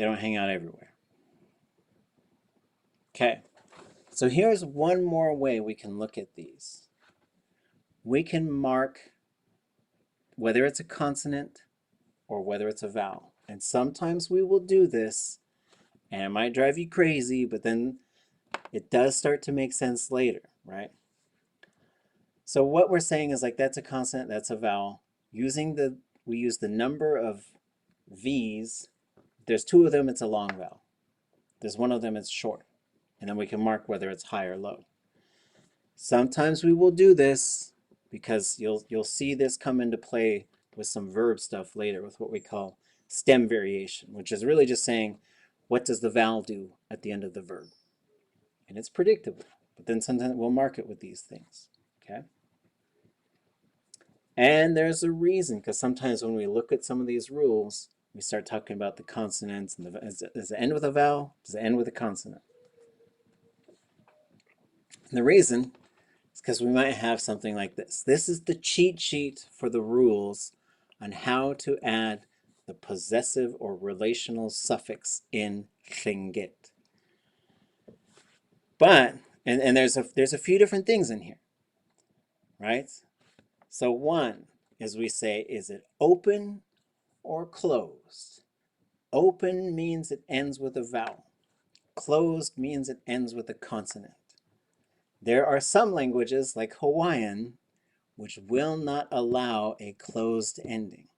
don't hang out everywhere. Okay, so here's one more way we can look at these. We can mark whether it's a consonant or whether it's a vowel. And sometimes we will do this, and it might drive you crazy, but then it does start to make sense later, right? So what we're saying is like that's a consonant, that's a vowel. We use the number of V's. There's two of them, it's a long vowel. There's one of them, it's short. And then we can mark whether it's high or low. Sometimes we will do this because you'll see this come into play with some verb stuff later with what we call stem variation, which is really just saying, what does the vowel do at the end of the verb? And it's predictable, but then sometimes we'll mark it with these things, okay? And there's a reason, because sometimes when we look at some of these rules, we start talking about the consonants, and does it end with a vowel? Does it end with a consonant? And the reason is because we might have something like this. This is the cheat sheet for the rules on how to add the possessive or relational suffix in Tlingit. But, and there's a few different things in here, right? So one is we say, is it open or closed? Open means it ends with a vowel. Closed means it ends with a consonant. There are some languages, like Hawaiian, which will not allow a closed ending.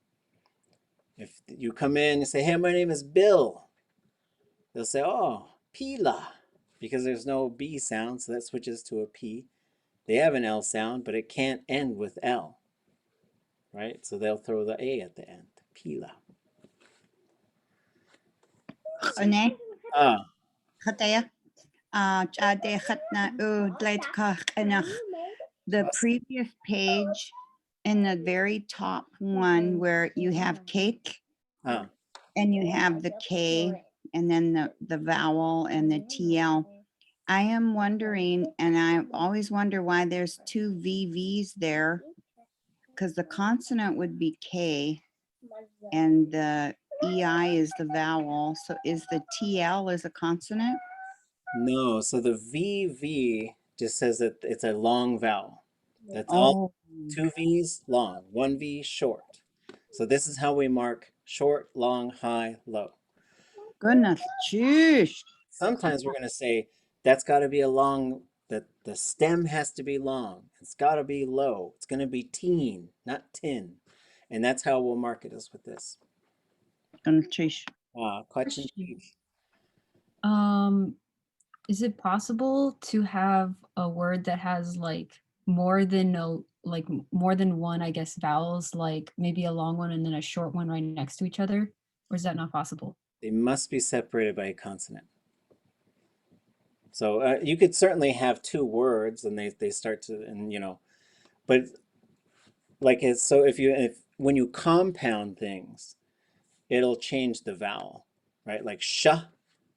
If you come in and say, hey, my name is Bill, they'll say, oh, Pila, because there's no B sound, so that switches to a P. They have an L sound, but it can't end with L, right? So they'll throw the A at the end, Pila. The previous page in the very top one where you have cake and you have the K and then the vowel and the TL. I am wondering, and I always wonder why there's two VVs there, because the consonant would be K and the EI is the vowel. So is the TL is a consonant? No, so the VV just says that it's a long vowel. That's all. Two V's long, one V short. So this is how we mark short, long, high, low. Goodness, jeez. Sometimes we're going to say that's got to be a long, that the stem has to be long. It's got to be low. It's going to be teen, not tin. And that's how we'll mark it, is with this. Question. Is it possible to have a word that has like more than one, I guess, vowels, like maybe a long one and then a short one right next to each other? Or is that not possible? They must be separated by a consonant. So you could certainly have two words and they start to, and you know, but like it's, so when you compound things, it'll change the vowel, right? Like sh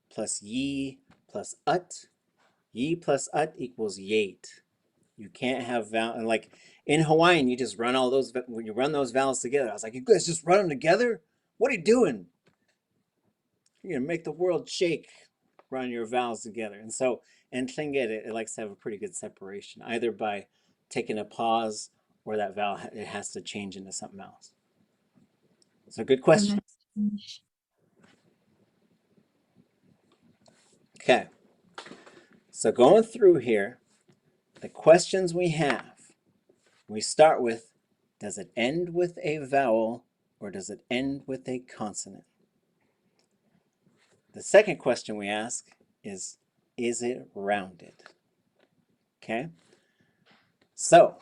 plus ye plus ut. Ye plus ut equals yate. You can't have vowel, and like in Hawaiian, you just run all those, when you run those vowels together. I was like, you guys just run them together? What are you doing? You're gonna make the world shake, run your vowels together. And so in Tlingit, it likes to have a pretty good separation, either by taking a pause or that vowel, it has to change into something else. So good question. Okay, so going through here, the questions we have, we start with, does it end with a vowel or does it end with a consonant? The second question we ask is it rounded? Okay, so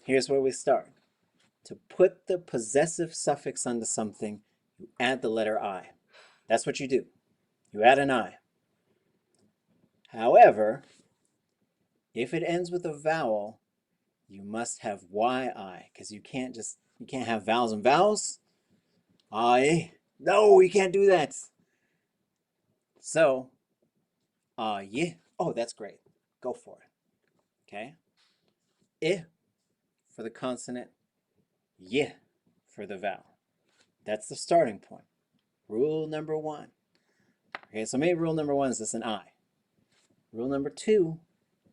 here's where we start. To put the possessive suffix onto something, you add the letter I. That's what you do. You add an I. However, if it ends with a vowel, you must have YI, because you can't have vowels and vowels. No, we can't do that. So, yeah. Oh, that's great. Go for it. Okay. I for the consonant, y for the vowel. That's the starting point. Rule number 1. Okay, so maybe rule number 1 is this an I. Rule number 2,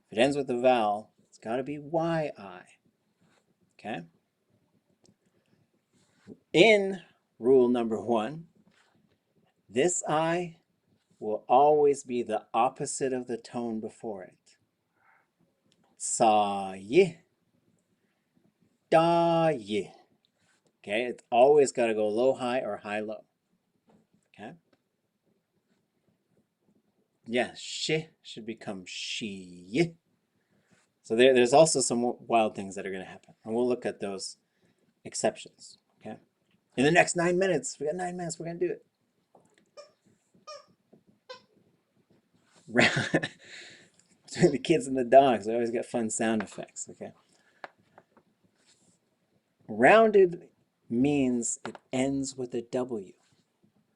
if it ends with a vowel, it's got to be yi. Okay. In rule number 1, this I will always be the opposite of the tone before it. Sa yi, da yi. Okay, it's always got to go low high or high low. Okay. Yeah, shi should become she. So there's also some wild things that are going to happen, and we'll look at those exceptions. Okay. In the next 9 minutes, we got 9 minutes. We're going to do it. Between the kids and the dogs, we always get fun sound effects. Okay. Rounded means it ends with a W.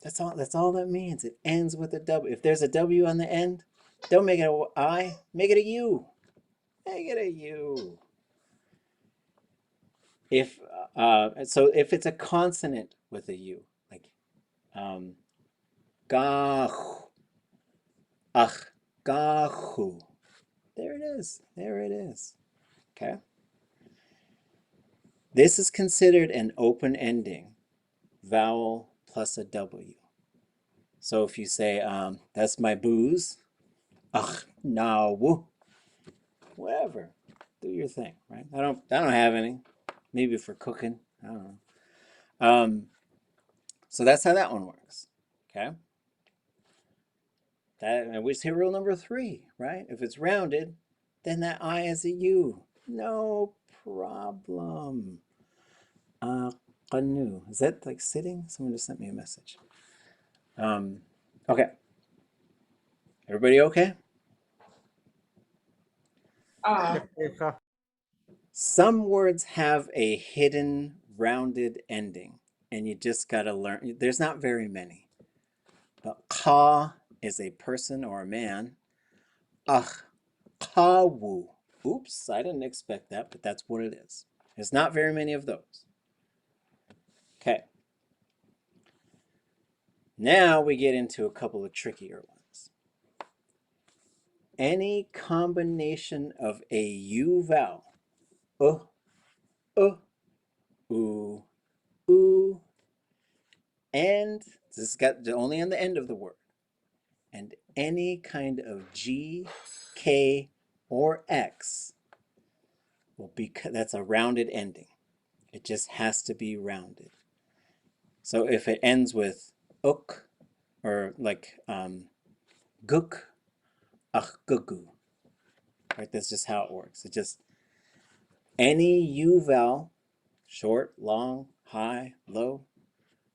That's all that means. It ends with a W. If there's a W on the end, don't make it an I, make it a U. Make it a U. If if it's a consonant with a U, like gach, ach, gachu. There it is. There it is. Okay. This is considered an open ending, vowel plus a W. So if you say, that's my booze, ach, now, whatever, do your thing, right? I don't have any. Maybe for cooking, I don't know. So that's how that one works. Okay. And we just hit rule number 3, right? If it's rounded, then that I is a U. No problem. Qanu. Is that like sitting? Someone just sent me a message. Okay. Everybody okay? Some words have a hidden rounded ending, and you just got to learn. There's not very many. But ka is a person or a man. Ach, kawu. Oops, I didn't expect that, but that's what it is. There's not very many of those. Okay. Now we get into a couple of trickier ones. Any combination of a U vowel, oo, and this has got only on the end of the word, and any kind of G, K, or X will be, that's a rounded ending. It just has to be rounded. So if it ends with uk, or like guk, ach gugu, right? That's just how it works. It just, any U vowel, short, long, high, low,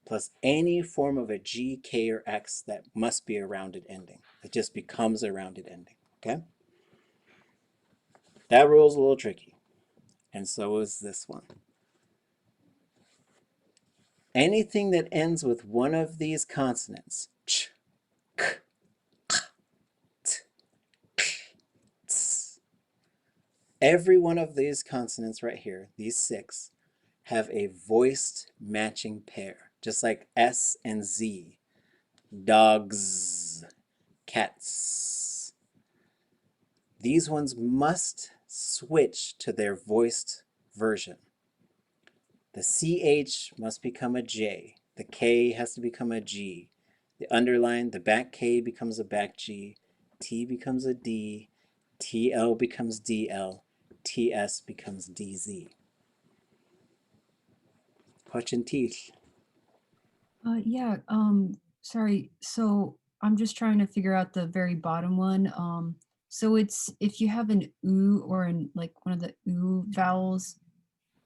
plus any form of a G, K, or X that must be a rounded ending. It just becomes a rounded ending, okay? That rule's a little tricky, and so is this one. Anything that ends with one of these consonants, ch, k, k, t, p, ts, every one of these consonants right here, these 6, have a voiced matching pair, just like S and Z. Dogs, cats. These ones must switch to their voiced version. The CH must become a J. The K has to become a G. The underline, the back K becomes a back G. T becomes a D. TL becomes DL. TS becomes DZ. Question teeth. Yeah, sorry. So I'm just trying to figure out the very bottom one. So it's if you have an oo or an like one of the oo vowels,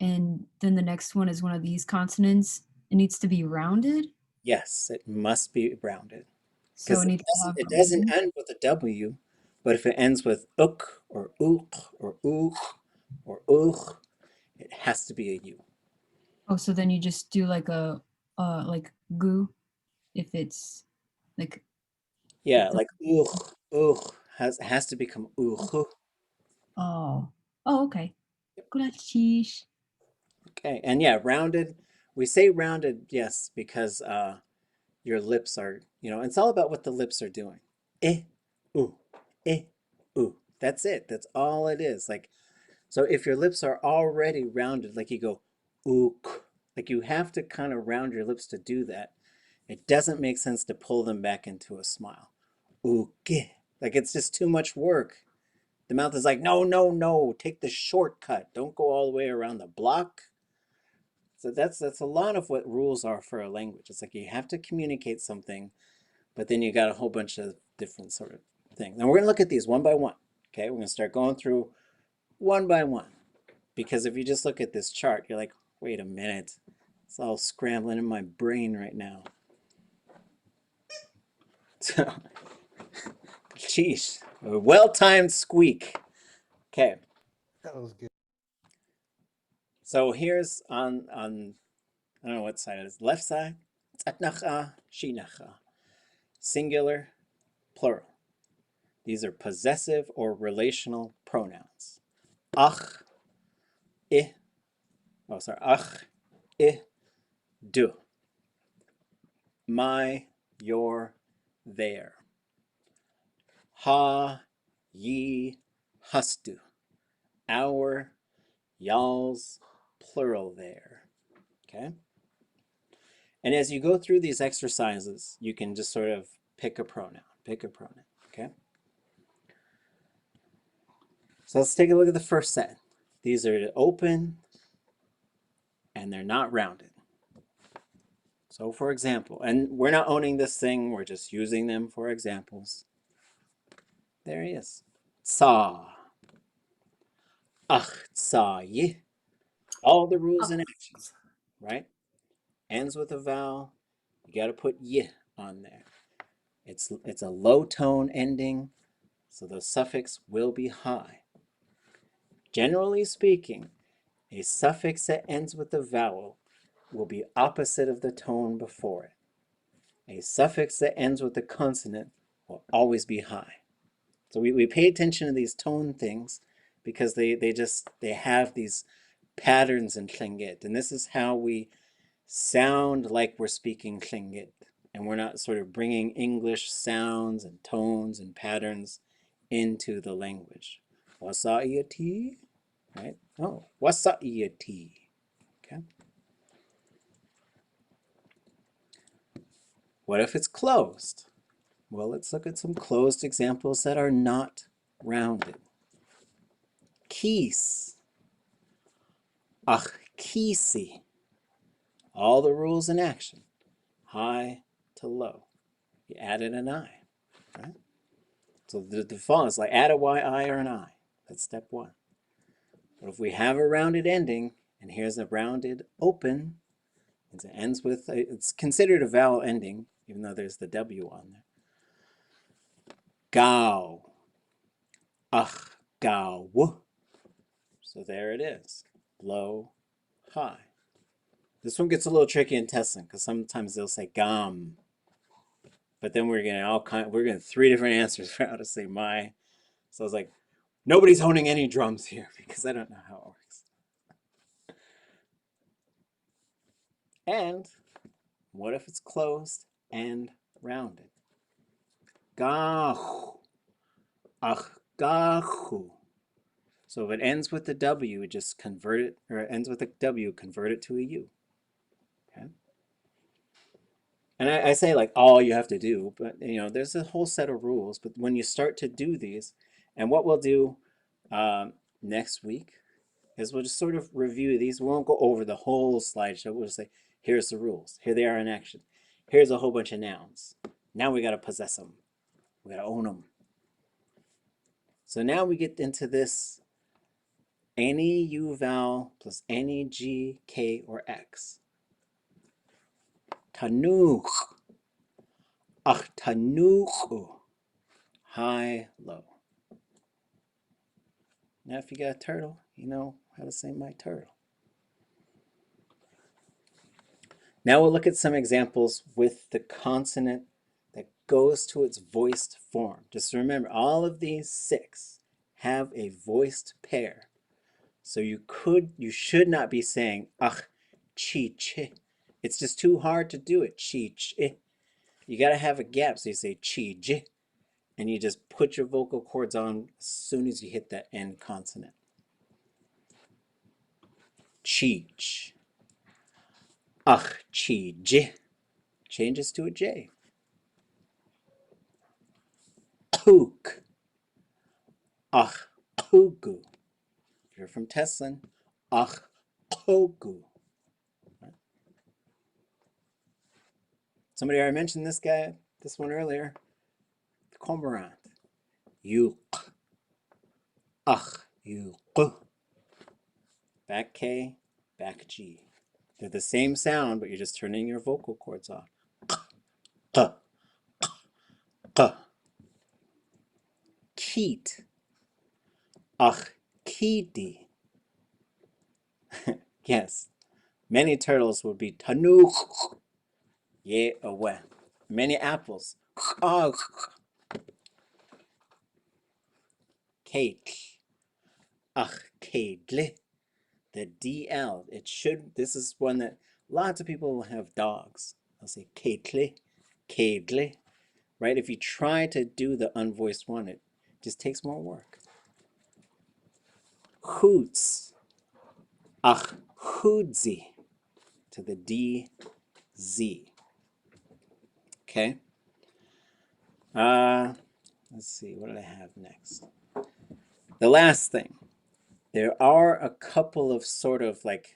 and then the next one is one of these consonants, it needs to be rounded. Yes, it must be rounded. So Because it needs to have it a doesn't U. end with a W, but if it ends with uk or ook or ook or ugh, it has to be a U. Oh, so then you just do like a like gu, if it's like Yeah, like has to become oh okay. Gracias. Okay, and yeah, rounded. We say rounded, yes, because your lips are, it's all about what the lips are doing. Eh, ooh, eh, ooh. That's it. That's all it is. Like, so if your lips are already rounded, like you go ook, like you have to kind of round your lips to do that. It doesn't make sense to pull them back into a smile. Okay. Like it's just too much work. The mouth is like, no, no, no, take the shortcut. Don't go all the way around the block. So that's a lot of what rules are for a language. It's like you have to communicate something, but then you got a whole bunch of different sort of things. And we're gonna look at these one by one. Okay, we're gonna start going through one by one. Because if you just look at this chart, you're like, wait a minute. It's all scrambling in my brain right now. So, sheesh, a well-timed squeak. Okay. That was good. So here's on I don't know what side it is. Left side, tzatnacha, shinacha. Singular, plural. These are possessive or relational pronouns. Ach, ach, du. My, your, their. Ha, ye, hastu. Our, y'all's, plural there. Okay? And as you go through these exercises, you can just sort of pick a pronoun, okay? So let's take a look at the first set. These are open and they're not rounded. So for example, and we're not owning this thing, we're just using them for examples. There he is. Tsa. Ach, tsa, yi. All the rules in action, right? Ends with a vowel. You got to put yi on there. It's a low tone ending, so the suffix will be high. Generally speaking, a suffix that ends with a vowel will be opposite of the tone before it. A suffix that ends with a consonant will always be high. So we pay attention to these tone things because they have these patterns in Tlingit. And this is how we sound like we're speaking Tlingit. And we're not sort of bringing English sounds and tones and patterns into the language. Wasa'iyati, right? Oh, wasa'iyati, okay? What if it's closed? Well, let's look at some closed examples that are not rounded. Kees, ach, kisi. All the rules in action, high to low. You added an I, right? So the default is like add a YI or an I. That's step one. But if we have a rounded ending, and here's a rounded open, it ends with, it's considered a vowel ending, even though there's the W on there. Gao. Ach, gao. So there it is. Low, high. This one gets a little tricky in testing because sometimes they'll say gam. But then we're getting 3 different answers for how to say my. So I was like, nobody's honing any drums here because I don't know how it works. And what if it's closed and rounded? Gahu. Ach, gahu. So if it ends with the W, just convert it, or it ends with a W, convert it to a U. Okay. And I say like all you have to do, but there's a whole set of rules. But when you start to do these, and what we'll do next week is we'll just sort of review these. We won't go over the whole slideshow. We'll just say, here's the rules. Here they are in action. Here's a whole bunch of nouns. Now we got to possess them. We got to own them. So now we get into this any U vowel plus any G, K, or X. Tanuch. Ach, tanuchu. High, low. Now if you got a turtle, you know how to say my turtle. Now we'll look at some examples with the consonant that goes to its voiced form. Just remember, all of these 6 have a voiced pair. So you should not be saying ach, chi, chi. It's just too hard to do it. Chi, chi. You got to have a gap. So you say chi, ji, and you just put your vocal cords on as soon as you hit that end consonant. Cheech. Ach, chi, ji. Changes to a J. Pook. Ach, pogu. If you're from Teslin, ach, pogu. Somebody already mentioned this one earlier. The cormorant. Yuk. Ach, yuk. Back K, back G. They're the same sound, but you're just turning your vocal cords off. K, k. Keet. Ach, kiti. Yes. Many turtles would be tanuk. Ye away. Many apples. Cake. Ach, kedle. The DL. This is one that lots of people will have dogs. They'll say kedle, kedle. Right? If you try to do the unvoiced one, it just takes more work. Hoots. Ach, hoodzi. To the DZ. Okay. Let's see, what did I have next? The last thing. There are a couple of sort of like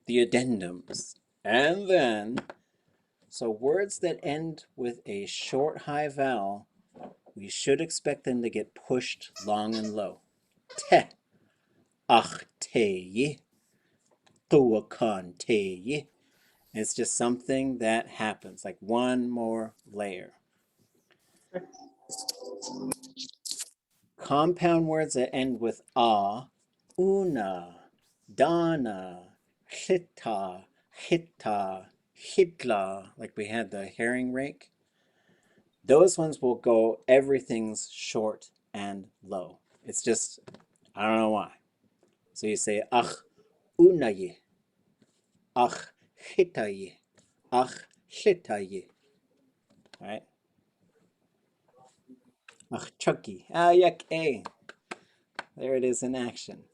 the addendums. And then, so words that end with a short high vowel, we should expect them to get pushed long and low. Te. Ach, te. Tuakan te. It's just something that happens, like one more layer. Compound words that end with a, una, dana, hita, hitta, hitla, like we had the herring rake. Those ones will go, everything's short and low. It's just, I don't know why. So you say ach, unaye, ach, hitaye, ach, hitaye. All right? Ach, chucky. Ah, yuck, A. There it is in action.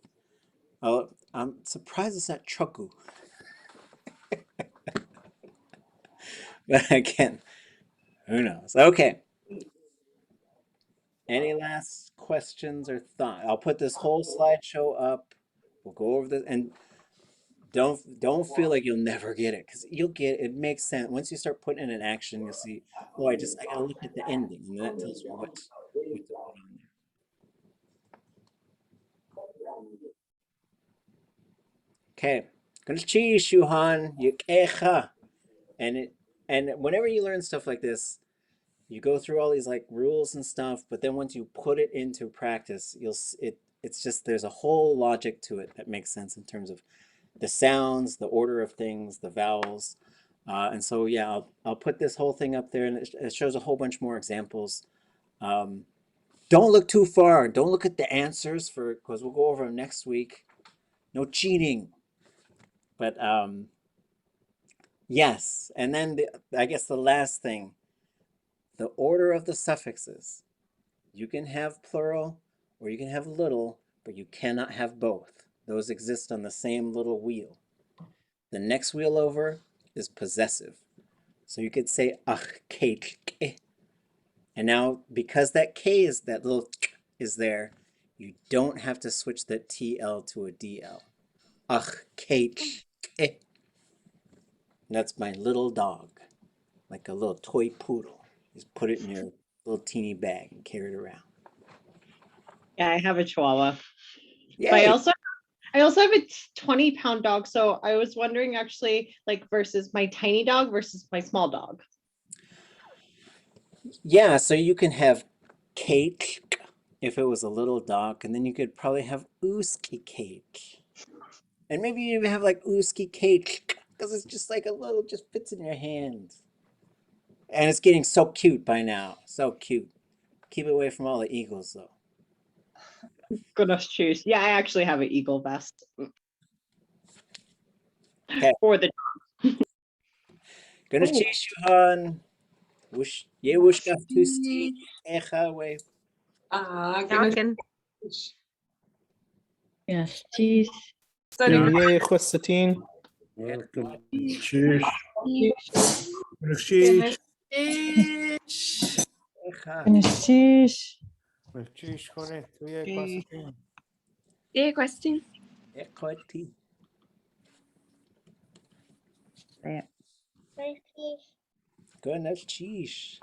Oh, I'm surprised it's not chuku. But again, who knows? Okay. Any last questions or thoughts? I'll put this whole slideshow up. We'll go over this, and don't feel like you'll never get it, because you'll get it. It makes sense once you start putting it in action. You'll see. Oh, I gotta look at the ending, and that tells me what to put on there. Okay, Konnichiwa, Shuhan, Yukecha. And whenever you learn stuff like this, you go through all these like rules and stuff, but then once you put it into practice, it's just there's a whole logic to it that makes sense in terms of the sounds, the order of things, the vowels. And so yeah, I'll put this whole thing up there, and it shows a whole bunch more examples. Don't look too far. Don't look at the answers because we'll go over them next week. No cheating. But yes, and then I guess the last thing, the order of the suffixes. You can have plural or you can have little, but you cannot have both. Those exist on the same little wheel. The next wheel over is possessive. So you could say ach, ke, ke. And now because that K is, that little is there, you don't have to switch that TL to a DL. Ach, ke, ke. That's my little dog, like a little toy poodle. Just put it in your little teeny bag and carry it around. Yeah, I have a Chihuahua. Yay. But I also have a 20-pound dog. So I was wondering actually, like versus my tiny dog versus my small dog. Yeah, so you can have cake if it was a little dog, and then you could probably have ooski cake. And maybe you even have like ooski cake because it's just like a little, just fits in your hand. And it's getting so cute by now. So cute. Keep it away from all the eagles, though. Goodness, choose. Yeah, I actually have an eagle vest. Okay. For the Gonna chase you on. Whoosh. Yeah, whoosh got to see. Echa way. Gonna Yes, cheese. study. Chwasatin. Sheesh. Finish. Finish cheese. Yeah, question. Equity. Say it. Gonna cheese.